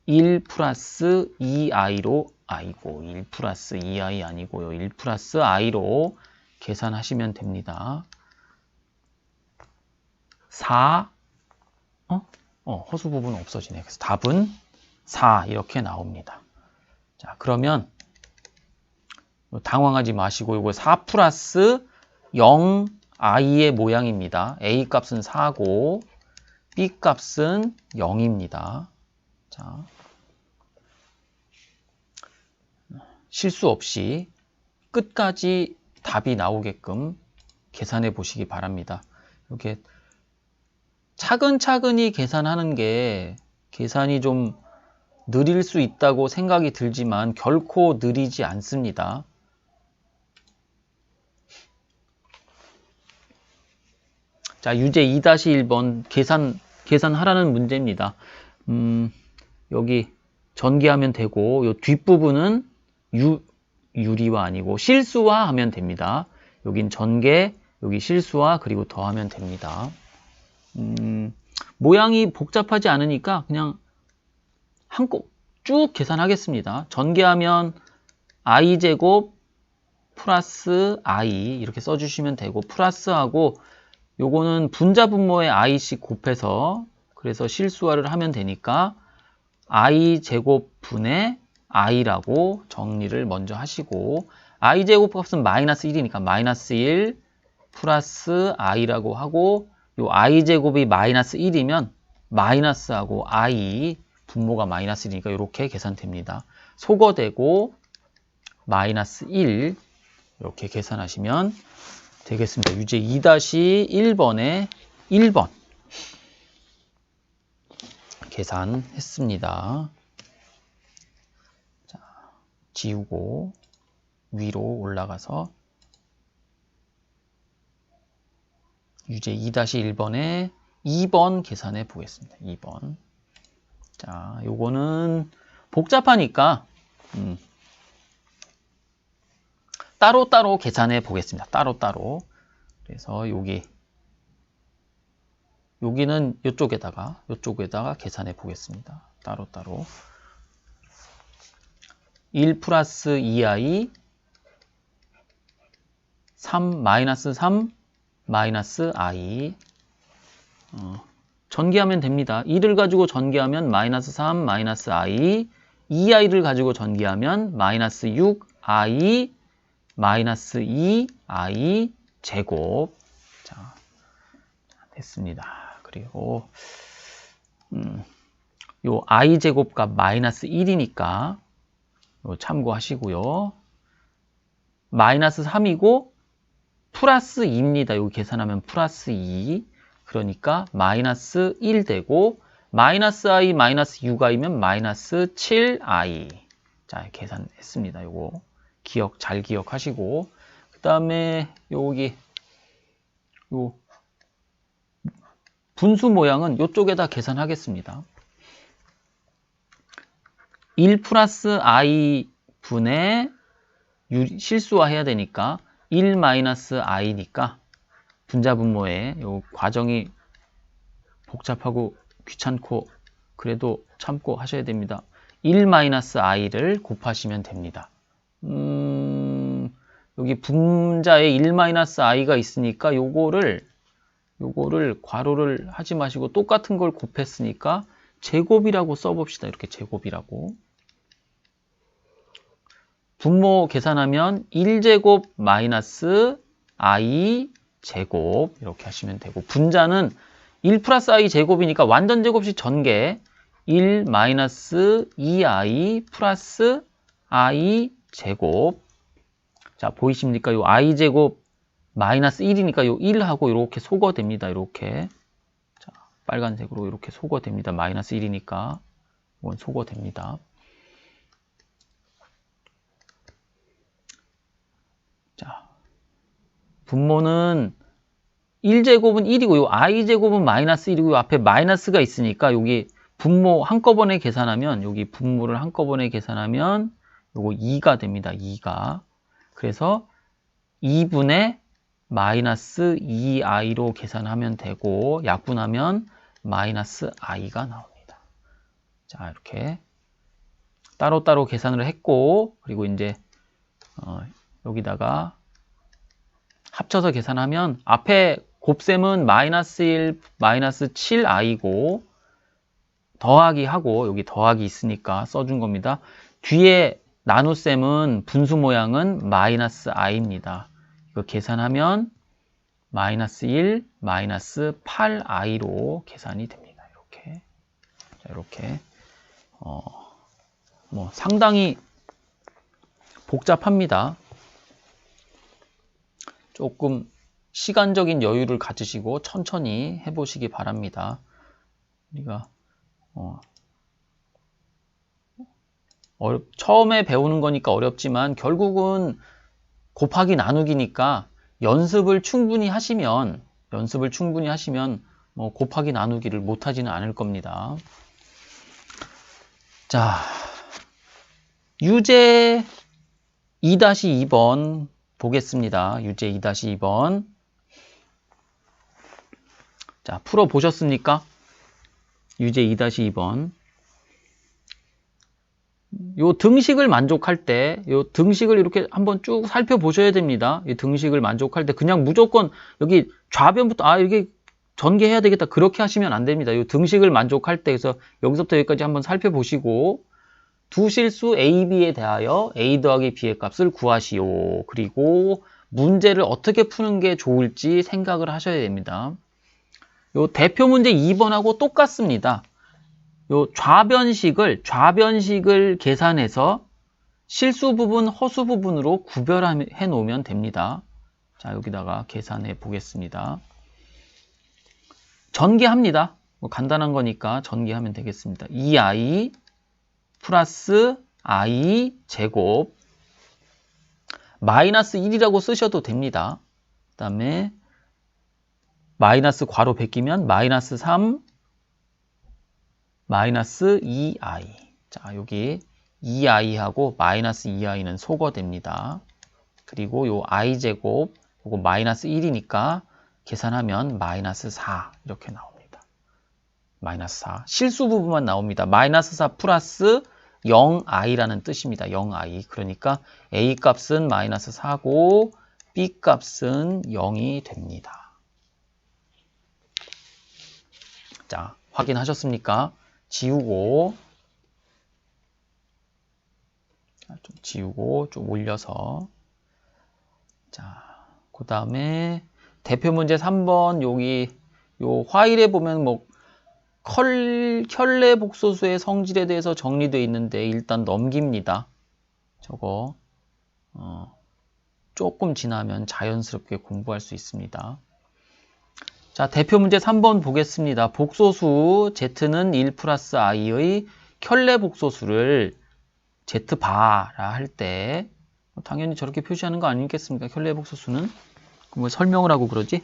1 플러스 2i로 아이고 1 플러스 2i 아니고요. 1 플러스 i로 계산하시면 됩니다. 4 허수 부분 없어지네. 그래서 답은 4 이렇게 나옵니다. 자, 그러면 당황하지 마시고 이거 4 플러스 0i의 모양입니다. a 값은 4고 b 값은 0입니다. 자, 실수 없이 끝까지 답이 나오게끔 계산해 보시기 바랍니다. 이렇게 차근차근히 계산하는 게 계산이 좀 느릴 수 있다고 생각이 들지만 결코 느리지 않습니다. 자, 유제 2-1번 계산하라는 문제입니다. 여기 전개하면 되고 요 뒷부분은 유리화 아니고 실수화 하면 됩니다. 여긴 전개, 여기 실수화 그리고 더하면 됩니다. 모양이 복잡하지 않으니까 그냥 한꺼 쭉 계산하겠습니다. 전개하면 i제곱 플러스 i 이렇게 써주시면 되고 플러스하고 요거는 분자 분모에 i씩 곱해서 그래서 실수화를 하면 되니까 i제곱 분의 i라고 정리를 먼저 하시고 i제곱 값은 마이너스 1이니까 마이너스 1 플러스 i라고 하고 요 i제곱이 마이너스 1이면 마이너스하고 i 분모가 마이너스 1이니까 이렇게 계산됩니다. 소거되고 마이너스 1 이렇게 계산하시면 되겠습니다. 유제 2-1번에 1번 계산했습니다. 자, 지우고 위로 올라가서 유제 2-1번에 2번 계산해 보겠습니다. 2번. 자, 요거는 복잡하니까 따로따로 계산해 보겠습니다. 따로따로. 그래서 여기는 요쪽에다가 계산해 보겠습니다. 따로따로. 1 플러스 2i 3 마이너스 3 마이너스 i 전개하면 됩니다. 1을 가지고 전개하면 마이너스 3 마이너스 i 2i를 가지고 전개하면 마이너스 6i 마이너스 2i 제곱 자, 됐습니다. 그리고 요 i 제곱값 마이너스 1이니까 참고하시고요. 마이너스 3이고 플러스 2입니다. 여기 계산하면 플러스 2 그러니까 마이너스 1 되고 마이너스 i 마이너스 6i면 마이너스 7i 자 계산했습니다. 요거 잘 기억하시고 그 다음에 여기 요 분수 모양은 이쪽에다 계산하겠습니다. 1 플러스 i 분의 실수화해야 되니까 1 마이너스 i니까 분자분모에 요 과정이 복잡하고 귀찮고 그래도 참고 하셔야 됩니다. 1 마이너스 i를 곱하시면 됩니다. 여기 분자에 1 마이너스 i가 있으니까 요거를 괄호를 하지 마시고 똑같은 걸 곱했으니까 제곱이라고 써봅시다. 이렇게 제곱이라고. 분모 계산하면 1제곱 마이너스 i 제곱 이렇게 하시면 되고 분자는 1 플러스 i 제곱이니까 완전 제곱식 전개 1 마이너스 2i 플러스 i 제곱. 자, 보이십니까? 요 i 제곱 마이너스 1이니까 요 1하고 이렇게 소거됩니다. 이렇게. 자, 빨간색으로 이렇게 소거됩니다. 마이너스 1이니까. 이건 소거됩니다. 자, 분모는 1제곱은 1이고 요 i제곱은 마이너스 1이고 요 앞에 마이너스가 있으니까 여기 분모 한꺼번에 계산하면 여기 분모를 한꺼번에 계산하면 요거 2가 됩니다. 2가. 그래서 2분의 마이너스 2i로 계산하면 되고 약분하면 마이너스 i가 나옵니다. 자, 이렇게 따로따로 계산을 했고 그리고 이제 여기다가 합쳐서 계산하면 앞에 곱셈은 마이너스 1, 마이너스 7i고 더하기 하고 여기 더하기 있으니까 써준 겁니다. 뒤에 나눗셈은 분수 모양은 마이너스 i입니다. 이거 계산하면 마이너스 1, 마이너스 8i로 계산이 됩니다. 이렇게. 자, 이렇게. 뭐 상당히 복잡합니다. 조금 시간적인 여유를 가지시고 천천히 해보시기 바랍니다. 우리가 처음에 배우는 거니까 어렵지만 결국은 곱하기 나누기니까 연습을 충분히 하시면 뭐 곱하기 나누기를 못하지는 않을 겁니다. 자, 유제 2-2번 보겠습니다. 유제 2-2번. 자, 풀어보셨습니까? 유제 2-2번. 요 등식을 만족할 때, 요 등식을 이렇게 한번 쭉 살펴보셔야 됩니다. 이 등식을 만족할 때 그냥 무조건 여기 좌변부터 이렇게 전개해야 되겠다 그렇게 하시면 안 됩니다. 요 등식을 만족할 때 그래서 여기서부터 여기까지 한번 살펴보시고 두 실수 A, B에 대하여 A 더하기 B의 값을 구하시오. 그리고 문제를 어떻게 푸는 게 좋을지 생각을 하셔야 됩니다. 요 대표 문제 2번하고 똑같습니다. 요 좌변식을 계산해서 실수 부분, 허수 부분으로 구별해 놓으면 됩니다. 자, 여기다가 계산해 보겠습니다. 전개합니다. 뭐 간단한 거니까 전개하면 되겠습니다. 2i 플러스 i 제곱 마이너스 1이라고 쓰셔도 됩니다. 그 다음에 마이너스 괄호 베끼면 마이너스 3 마이너스 2i. 자, 여기 2i하고 마이너스 2i는 소거됩니다. 그리고 요 i제곱, 요거 마이너스 1이니까 계산하면 마이너스 4 이렇게 나옵니다. 마이너스 4. 실수 부분만 나옵니다. 마이너스 4 플러스 0i라는 뜻입니다. 0i. 그러니까 a 값은 마이너스 4고 b 값은 0이 됩니다. 자, 확인하셨습니까? 지우고 좀 올려서 자, 그 다음에 대표 문제 3번 여기 요 화일에 보면 뭐 켤레 복소수의 성질에 대해서 정리되어 있는데 일단 넘깁니다. 저거 조금 지나면 자연스럽게 공부할 수 있습니다. 자, 대표 문제 3번 보겠습니다. 복소수 Z는 1 플러스 i의 켤레 복소수를 Z바라 할 때 당연히 저렇게 표시하는 거 아니겠습니까? 켤레 복소수는 뭐 설명을 하고 그러지?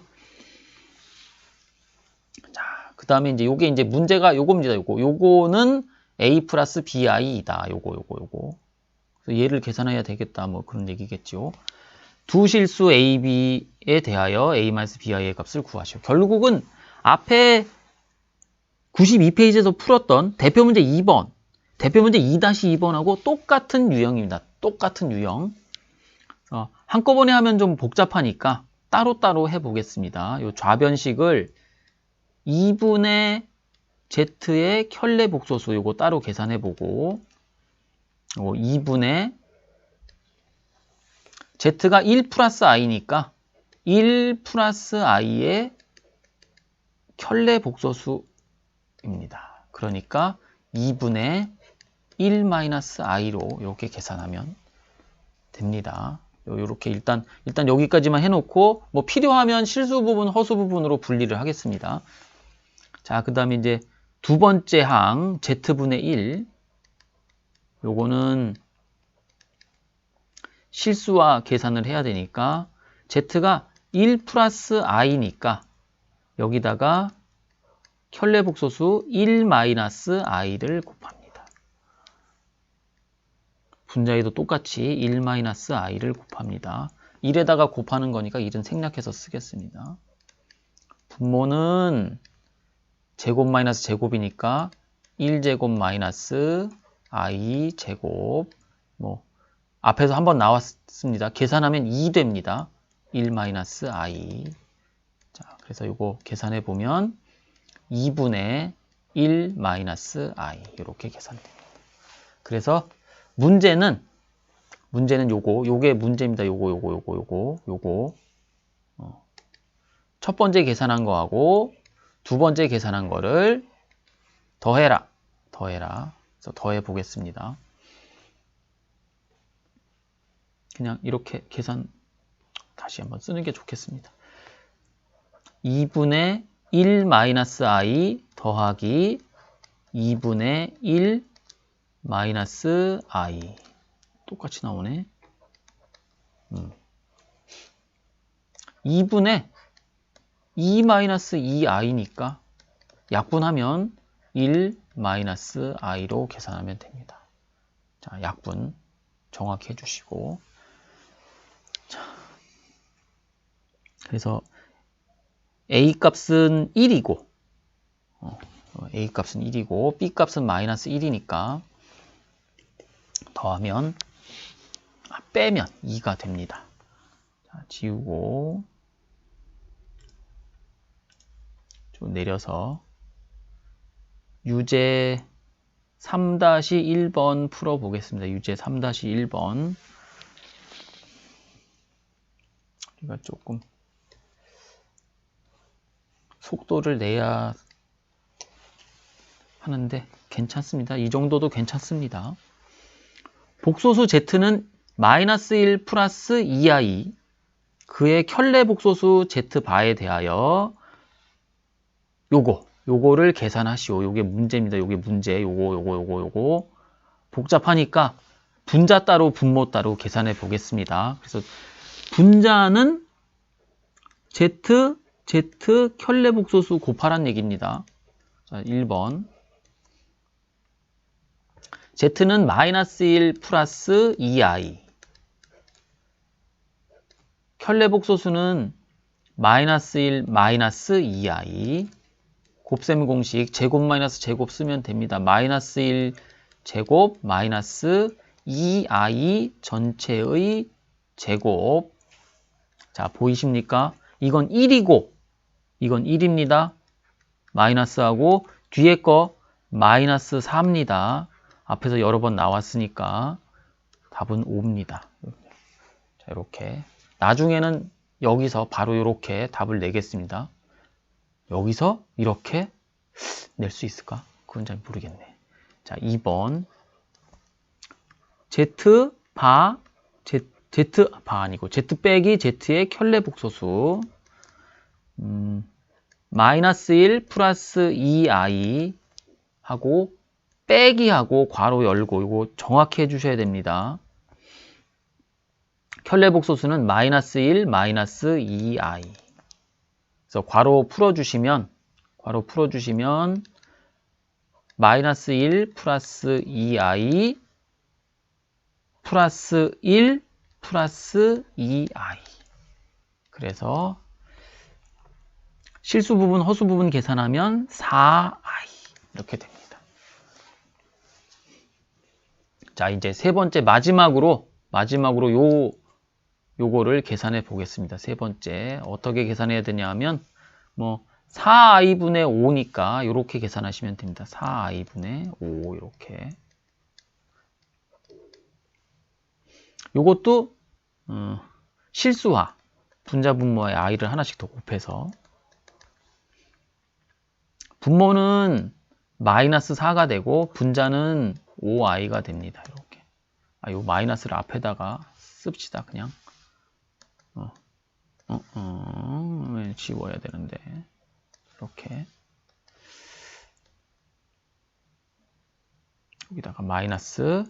자, 그 다음에 이제 요게 이제 문제가 요겁니다. 요거는 a 플러스 bi이다. 요거. 그래서 얘를 계산해야 되겠다. 뭐 그런 얘기겠죠. 두 실수 a, b에 대하여 a-bi의 값을 구하시오. 결국은 앞에 92페이지에서 풀었던 대표 문제 2번, 대표 문제 2-2번하고 똑같은 유형입니다. 똑같은 유형. 한꺼번에 하면 좀 복잡하니까 따로따로 해보겠습니다. 이 좌변식을 2분의 z의 켤레 복소수 이거 따로 계산해보고 2분의 z가 1 플러스 i니까 1 플러스 i의 켤레 복소수입니다. 그러니까 2분의 1 마이너스 i로 이렇게 계산하면 됩니다. 이렇게 일단 여기까지만 해놓고 뭐 필요하면 실수 부분, 허수 부분으로 분리를 하겠습니다. 자, 그 다음에 이제 두 번째 항 z분의 1 요거는 실수와 계산을 해야 되니까 z가 1 플러스 i니까 여기다가 켤레 복소수 1 마이너스 i를 곱합니다. 분자에도 똑같이 1 마이너스 i를 곱합니다. 1에다가 곱하는 거니까 1은 생략해서 쓰겠습니다. 분모는 제곱 마이너스 제곱이니까 1제곱 마이너스 i 제곱 뭐 앞에서 한번 나왔습니다. 계산하면 2 됩니다. 1 마이너스 i. 자, 그래서 이거 계산해 보면 2분의 1 마이너스 i 이렇게 계산됩니다. 그래서 문제는 요게 문제입니다. 요거. 첫 번째 계산한 거하고 두 번째 계산한 거를 더해라. 그래서 더해 보겠습니다. 그냥 이렇게 계산 다시 한번 쓰는 게 좋겠습니다. 2분의 1 마이너스 i 더하기 2분의 1 마이너스 i 똑같이 나오네. 2분의 2 마이너스 2i니까 약분하면 1 마이너스 i로 계산하면 됩니다. 자, 약분 정확히 해주시고 자, 그래서 a 값은 1이고 a 값은 1이고 b 값은 마이너스 1이니까 더하면 빼면 2가 됩니다. 자, 지우고 좀 내려서 유제 3-1번 풀어보겠습니다. 유제 3-1번 우리가 조금 속도를 내야 하는데 괜찮습니다. 이 정도도 괜찮습니다. 복소수 z는 마이너스 1 플러스 2i 그의 켤레 복소수 z바에 대하여 요거를 계산하시오. 요게 문제입니다. 요게 문제. 요거. 복잡하니까 분자 따로 분모 따로 계산해 보겠습니다. 그래서 분자는 z 켤레 복소수 곱하란 얘기입니다. 자, 1번. z는 마이너스 1 플러스 2i. 켤레 복소수는 마이너스 1 마이너스 2i. 곱셈 공식 제곱 마이너스 제곱 쓰면 됩니다. 마이너스 1 제곱 마이너스 2i 전체의 제곱. 자, 보이십니까? 이건 1이고 이건 1입니다. 마이너스하고 뒤에 거 마이너스 4입니다. 앞에서 여러 번 나왔으니까 답은 5입니다. 자, 이렇게 나중에는 여기서 바로 이렇게 답을 내겠습니다. 여기서 이렇게 낼 수 있을까? 그건 잘 모르겠네. 자, 2번 z바 아니고 z 빼기 z의 켤레 복소수 마이너스 1 플러스 2i 하고 빼기하고 괄호 열고 이거 정확히 해주셔야 됩니다. 켤레 복소수는 마이너스 1 마이너스 2i. 그래서 괄호 풀어주시면 마이너스 1 플러스 2i 플러스 1 플러스 2i. 그래서 실수 부분, 허수 부분 계산하면 4i 이렇게 됩니다. 자, 이제 세 번째 마지막으로 요거를 계산해 보겠습니다. 세 번째 어떻게 계산해야 되냐 하면 뭐 4i분의 5니까 이렇게 계산하시면 됩니다. 4i분의 5 이렇게. 요것도 실수와 분자 분모의 i를 하나씩 더 곱해서 분모는 마이너스 4가 되고 분자는 5i가 됩니다. 이렇게. 요 마이너스를 앞에다가 씁시다. 그냥. 지워야 되는데. 이렇게. 여기다가 마이너스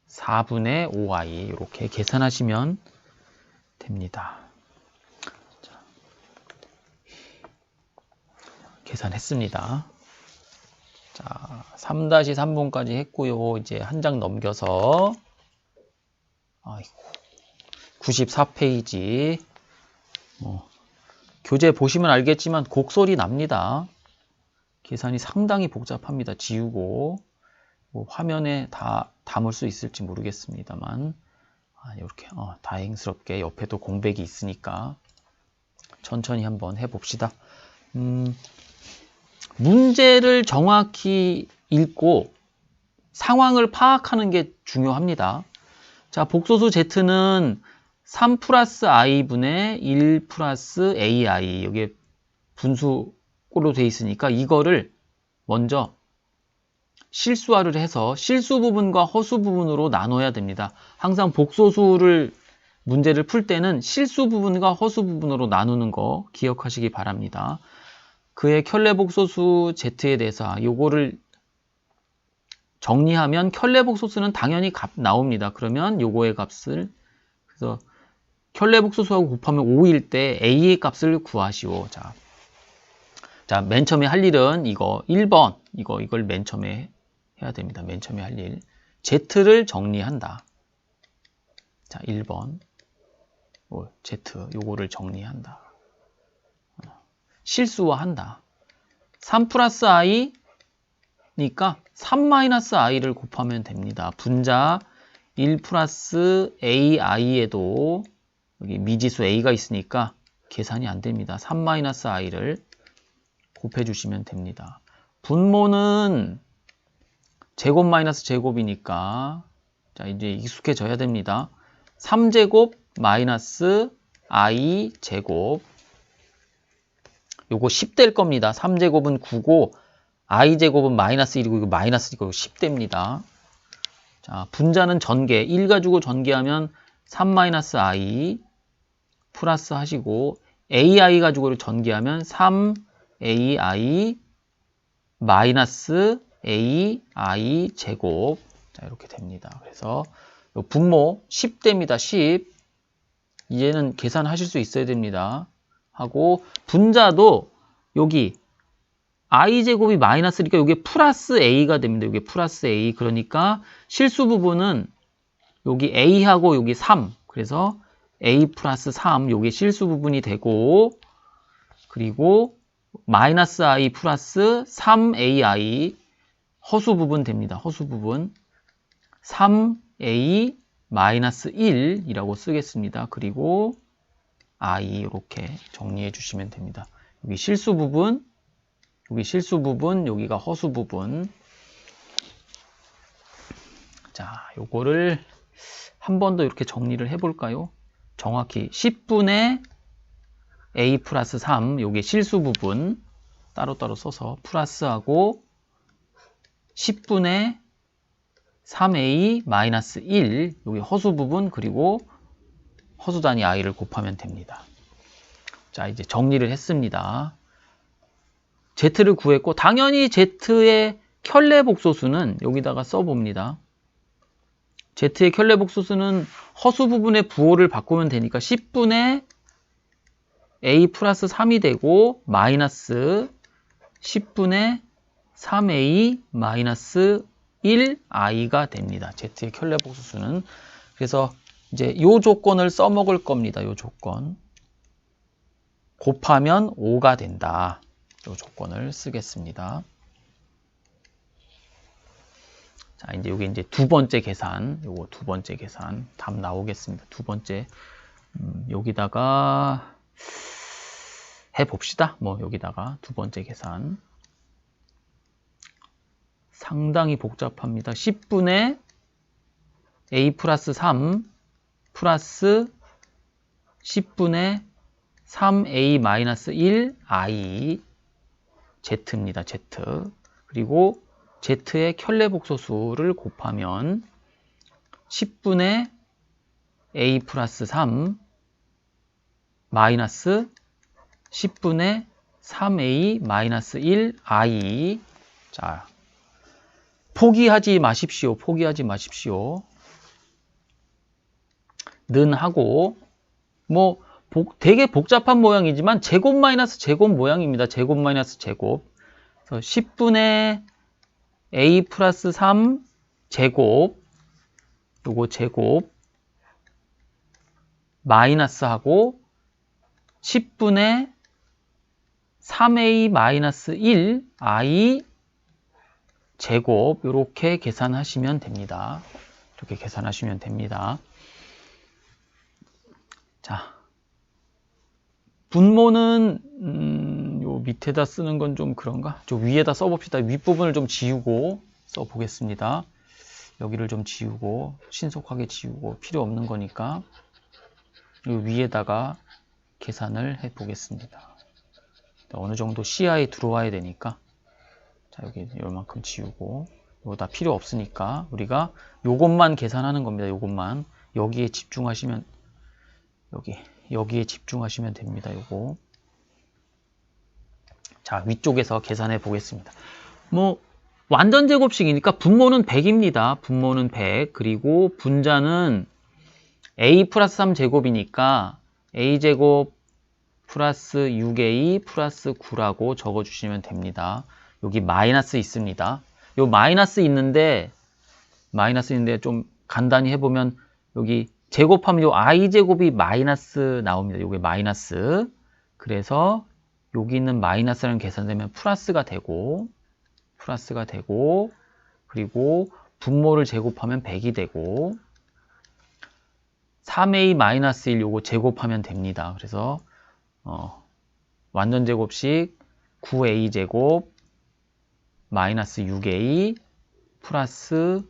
4분의 5i 이렇게 계산하시면 됩니다. 자, 계산했습니다. 자, 3-3번까지 했고요. 이제 한 장 넘겨서 94페이지 교재 보시면 알겠지만 곡소리 납니다. 계산이 상당히 복잡합니다. 지우고 화면에 다 담을 수 있을지 모르겠습니다만 이렇게 다행스럽게 옆에도 공백이 있으니까 천천히 한번 해봅시다. 문제를 정확히 읽고 상황을 파악하는 게 중요합니다. 자, 복소수 Z는 3 플러스 i분의 1 플러스 ai 여기에 분수꼴로 되어 있으니까 이거를 먼저 실수화를 해서 실수 부분과 허수 부분으로 나눠야 됩니다. 항상 복소수를 문제를 풀 때는 실수 부분과 허수 부분으로 나누는 거 기억하시기 바랍니다. 그의 켤레복소수 Z에 대해서 요거를 정리하면 켤레복소수는 당연히 값 나옵니다. 그러면 요거의 값을 그래서 켤레복소수하고 곱하면 5일 때 a의 값을 구하시오. 자, 맨 처음에 할 일은 이거 1번 이걸 맨 처음에 해야 됩니다. 맨 처음에 할 일. Z를 정리한다. 자, 1번. Z 요거를 정리한다. 실수화한다. 3 플러스 i 니까 3 마이너스 i를 곱하면 됩니다. 분자 1 플러스 ai에도 여기 미지수 a가 있으니까 계산이 안 됩니다. 3 마이너스 i를 곱해 주시면 됩니다. 분모는 제곱 마이너스 제곱이니까 자, 이제 익숙해져야 됩니다. 3제곱 마이너스 i 제곱 요거 10 될 겁니다. 3제곱은 9고 i 제곱은 마이너스 1이고 이거 마이너스 이거 10 됩니다. 자, 분자는 전개 1 가지고 전개하면 3 마이너스 i 플러스 하시고 ai 가지고 전개하면 3ai 마이너스 ai 제곱 자, 이렇게 됩니다. 그래서 분모 10 됩니다. 10 이제는 계산하실 수 있어야 됩니다. 하고 분자도 여기 i제곱이 마이너스니까 이게 플러스 a가 됩니다. 이게 플러스 a 그러니까 실수 부분은 여기 a하고 여기 3 그래서 a 플러스 3 요게 실수 부분이 되고 그리고 마이너스 i 플러스 3ai 허수 부분 됩니다. 허수 부분 3a 마이너스 1이라고 쓰겠습니다. 그리고 i 이렇게 정리해 주시면 됩니다. 여기 실수 부분, 여기 실수 부분, 여기가 허수 부분. 자, 요거를 한 번 더 이렇게 정리를 해 볼까요? 정확히 10분의 a 플러스 3, 요게 실수 부분 따로따로 써서 플러스하고 10분의 3a 마이너스 1, 요게 허수 부분 그리고 허수 단위 i를 곱하면 됩니다. 자, 이제 정리를 했습니다. Z를 구했고 당연히 Z의 켤레복소수는 여기다가 써봅니다. Z의 켤레복소수는 허수 부분의 부호를 바꾸면 되니까 10분의 a 플러스 3이 되고 마이너스 10분의 3a-1i가 됩니다. z의 켤레 복소수는. 그래서 이제 요 조건을 써먹을 겁니다. 요 조건. 곱하면 5가 된다. 요 조건을 쓰겠습니다. 자, 이제 요게 이제 두 번째 계산. 요거 두 번째 계산. 답 나오겠습니다. 두 번째. 여기다가 해봅시다. 뭐, 여기다가 두 번째 계산. 상당히 복잡합니다. 10분의 a 플러스 3 플러스 10분의 3a 마이너스 1 i z입니다. z. 그리고 z의 켤레 복소수를 곱하면 10분의 a 플러스 3 마이너스 10분의 3a 마이너스 1 i. 자, 포기하지 마십시오. 포기하지 마십시오. 는 하고, 뭐 되게 복잡한 모양이지만 제곱 마이너스 제곱 모양입니다. 제곱 마이너스 제곱. 그래서 10분의 a 플러스 3 제곱, 요거 제곱 마이너스 하고 10분의 3a 마이너스 1 i 제곱, 이렇게 계산하시면 됩니다. 이렇게 계산하시면 됩니다. 자, 분모는 요 밑에다 쓰는 건 좀 그런가? 저 위에다 써봅시다. 윗부분을 좀 지우고 써보겠습니다. 여기를 좀 지우고, 신속하게 지우고, 필요 없는 거니까 요 위에다가 계산을 해보겠습니다. 어느 정도 시야에 들어와야 되니까, 자, 여기 요만큼 지우고, 이거 다 필요 없으니까 우리가 요것만 계산하는 겁니다. 요것만. 여기에 집중하시면, 여기에 집중하시면 됩니다. 요거. 자, 위쪽에서 계산해 보겠습니다. 뭐 완전 제곱식이니까 분모는 100입니다. 분모는 100. 그리고 분자는 a 플러스 3제곱이니까 a제곱 플러스 6a 플러스 9라고 적어주시면 됩니다. 여기 마이너스 있습니다. 요 마이너스 있는데 좀 간단히 해보면 여기 제곱하면 요 i제곱이 마이너스 나옵니다. 요게 마이너스. 그래서 여기 있는 마이너스라는 계산되면 플러스가 되고, 그리고 분모를 제곱하면 100이 되고, 3a-1 요거 제곱하면 됩니다. 그래서 완전 제곱식 9a제곱 마이너스 6a 플러스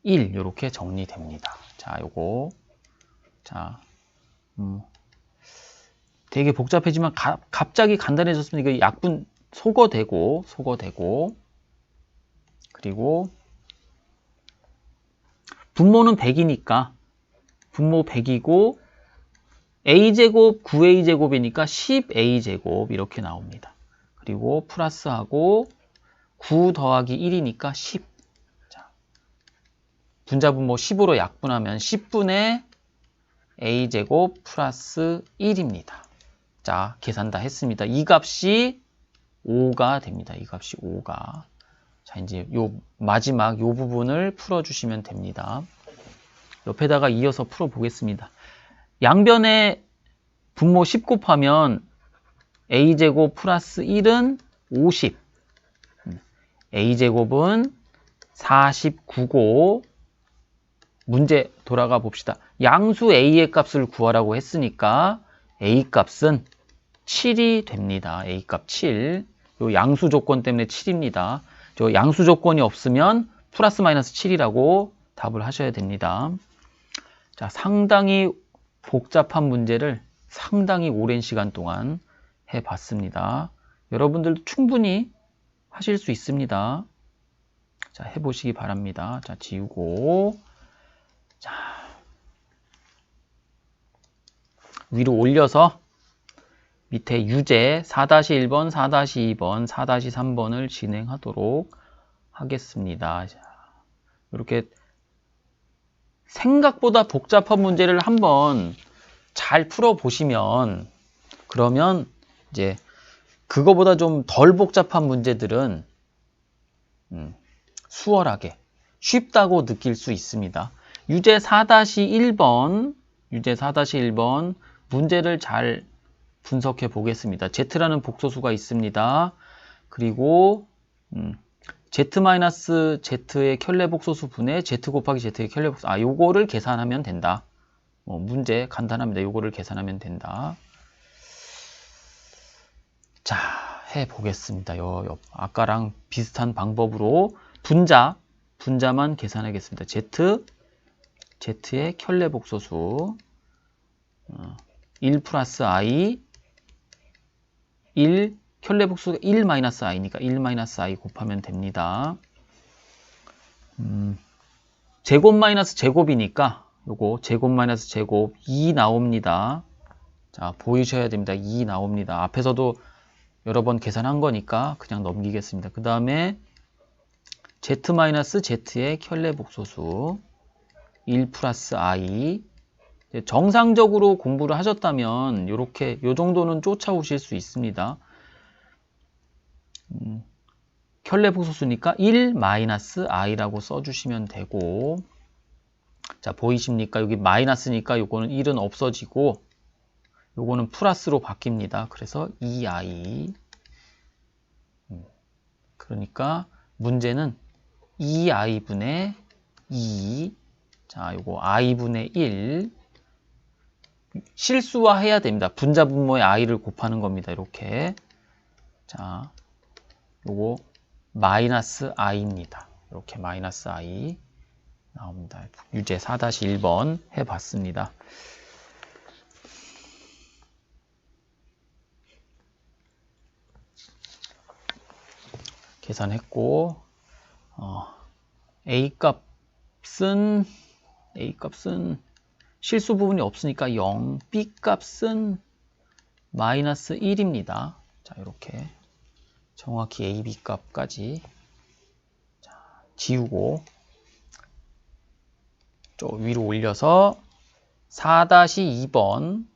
1 요렇게 정리됩니다. 자, 요거. 자, 되게 복잡해지만 갑자기 간단해졌습니다. 이거 약분 소거되고, 그리고 분모는 100이니까 분모 100이고 a제곱 9a제곱이니까 10a제곱 이렇게 나옵니다. 그리고 플러스하고 9 더하기 1이니까 10. 자, 분자분모 10으로 약분하면 10분의 a제곱 플러스 1입니다. 자, 계산 다 했습니다. 이 값이 5가 됩니다. 이 값이 5가. 자, 이제 요 마지막 요 부분을 풀어주시면 됩니다. 옆에다가 이어서 풀어보겠습니다. 양변에 분모 10 곱하면 a제곱 플러스 1은 50. a제곱은 49고, 문제 돌아가 봅시다. 양수 a의 값을 구하라고 했으니까 a 값은 7이 됩니다. a 값 7. 요 양수 조건 때문에 7입니다. 저 양수 조건이 없으면 플러스 마이너스 7이라고 답을 하셔야 됩니다. 자, 상당히 복잡한 문제를 상당히 오랜 시간 동안 해봤습니다. 여러분들도 충분히 하실 수 있습니다. 자, 해보시기 바랍니다. 자, 지우고, 자, 위로 올려서 밑에 유제 4-1번, 4-2번, 4-3번을 진행하도록 하겠습니다. 자, 이렇게 생각보다 복잡한 문제를 한번 잘 풀어보시면, 그러면 이제 그거보다 좀 덜 복잡한 문제들은 수월하게 쉽다고 느낄 수 있습니다. 유제 4-1번 문제를 잘 분석해 보겠습니다. Z라는 복소수가 있습니다. 그리고 Z-Z의 켤레복소수 분의 Z 곱하기 Z의 켤레복소수, 요거를 계산하면 된다. 문제 간단합니다. 요거를 계산하면 된다. 자, 해보겠습니다. 아까랑 비슷한 방법으로 분자만 계산하겠습니다. Z의 켤레복소수 1 플러스 I 1 켤레복수가 1 마이너스 i니까 1 마이너스 i 곱하면 됩니다. 제곱 마이너스 제곱이니까 요거 제곱 마이너스 제곱 2 나옵니다. 자, 보이셔야 됩니다. 2 나옵니다. 앞에서도 여러 번 계산한 거니까 그냥 넘기겠습니다. 그 다음에 z 마이너스 z의 켤레복소수 1 플러스 i. 정상적으로 공부를 하셨다면 요렇게 요 정도는 쫓아오실 수 있습니다. 켤레복소수니까 1 마이너스 i라고 써주시면 되고, 자, 보이십니까? 여기 마이너스니까 요거는 1은 없어지고 요거는 플러스로 바뀝니다. 그래서 2i. 그러니까 문제는 2i분의 2. 자, 요거 i분의 1. 실수화해야 됩니다. 분자 분모의 i를 곱하는 겁니다. 이렇게. 자, 요거 마이너스 i입니다. 이렇게 마이너스 i 나옵니다. 유제 4-1번 해봤습니다. 계산했고, A 값은 실수 부분이 없으니까 0, B 값은 마이너스 1입니다. 자, 이렇게 정확히 A, B 값까지 지우고 좀 위로 올려서 4-2번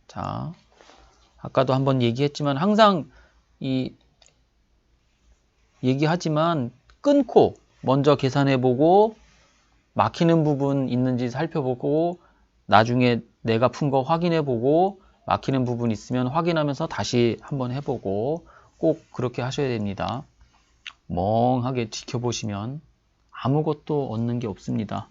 자, 아까도 한번 얘기했지만 항상 얘기하지만 끊고 먼저 계산해보고 막히는 부분 있는지 살펴보고 나중에 내가 푼 거 확인해보고 막히는 부분 있으면 확인하면서 다시 한번 해보고 꼭 그렇게 하셔야 됩니다. 멍하게 지켜보시면 아무것도 얻는 게 없습니다.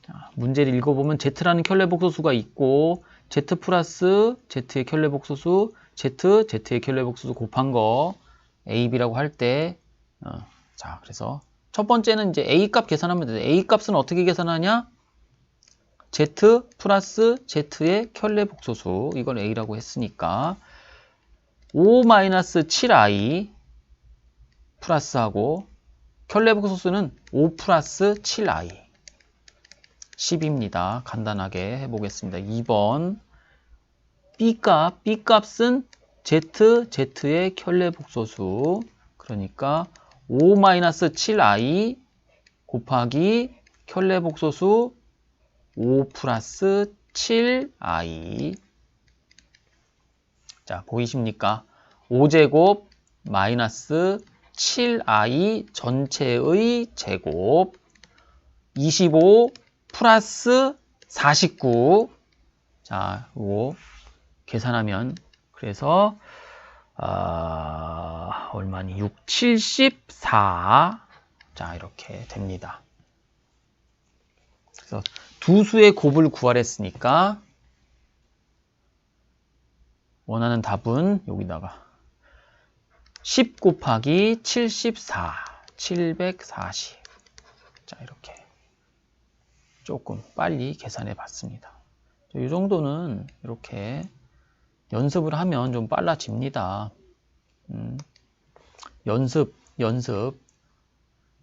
자, 문제를 읽어보면 Z라는 켤레복소수가 있고 Z 플러스 Z의 켤레복소수 Z의 켤레복소수 곱한 거 A, B라고 할 때 자, 그래서 첫 번째는 이제 A 값 계산하면 돼요. A 값은 어떻게 계산하냐? Z 플러스 Z의 켤레복소수, 이걸 A라고 했으니까 5-7i 플러스하고 켤레복소수는 5 플러스 7i 10입니다. 간단하게 해보겠습니다. 2번 B값은 Z의 켤레복소수, 그러니까 5-7i 곱하기 켤레복소수 5 플러스 7i. 자, 보이십니까? 5제곱 마이너스 7i 전체의 제곱 25 플러스 49. 자, 이거 계산하면 그래서 얼마니? 6, 74. 자, 이렇게 됩니다. 그래서 두 수의 곱을 구하랬으니까 원하는 답은 여기다가 10 곱하기 74, 740. 자, 이렇게 조금 빨리 계산해 봤습니다. 이 정도는 이렇게 연습을 하면 좀 빨라집니다. 연습.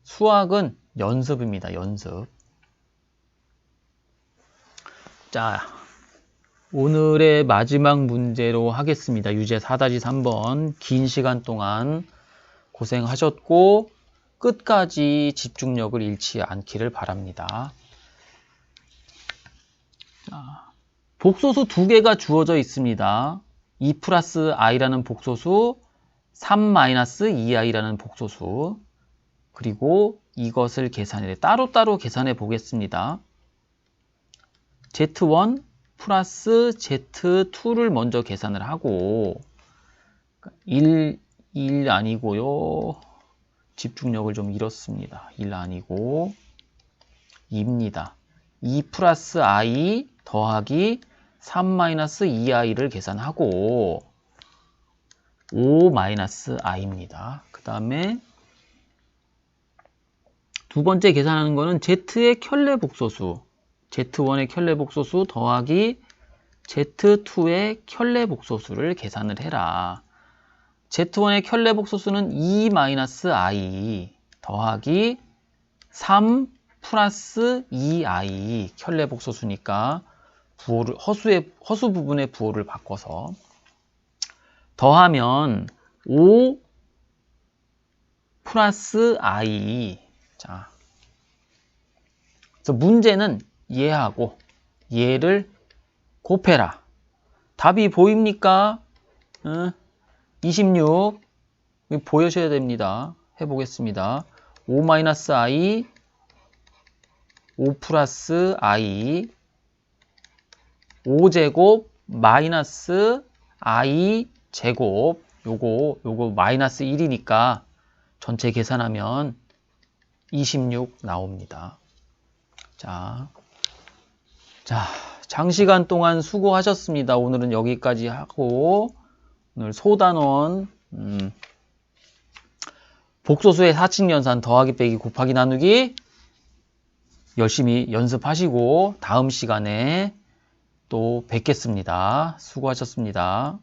수학은 연습입니다. 연습. 자, 오늘의 마지막 문제로 하겠습니다. 유제 4-3번. 긴 시간 동안 고생하셨고 끝까지 집중력을 잃지 않기를 바랍니다. 자, 복소수 2개가 주어져 있습니다. 2 플러스 i라는 복소수, 3 마이너스 2i라는 복소수, 그리고 이것을 계산해 따로따로 계산해 보겠습니다. Z1 플러스 Z2를 먼저 계산을 하고 1 아니고요. 집중력을 좀 잃었습니다. 1 아니고 2입니다. 2 플러스 i 더하기 3 마이너스 2i를 계산하고 5 마이너스 i입니다. 그 다음에 두 번째 계산하는 거는 z의 켤레 복소수, z1의 켤레 복소수 더하기 z2의 켤레 복소수를 계산을 해라. z1의 켤레 복소수는 2 마이너스 i 더하기 3 플러스 2i 켤레 복소수니까 허수 부분의 부호를 바꿔서 더하면 5 플러스 i. 자, 그래서 문제는 얘하고 얘를 곱해라. 답이 보입니까? 26 보여셔야 됩니다. 해보겠습니다. 5 마이너스 i 5 플러스 i 5제곱 마이너스 i 제곱 요거 마이너스 1이니까 전체 계산하면 26 나옵니다. 자, 장시간 동안 수고하셨습니다. 오늘은 여기까지 하고 오늘 소단원 복소수의 사칙연산 더하기 빼기 곱하기 나누기 열심히 연습하시고 다음 시간에 또 뵙겠습니다. 수고하셨습니다.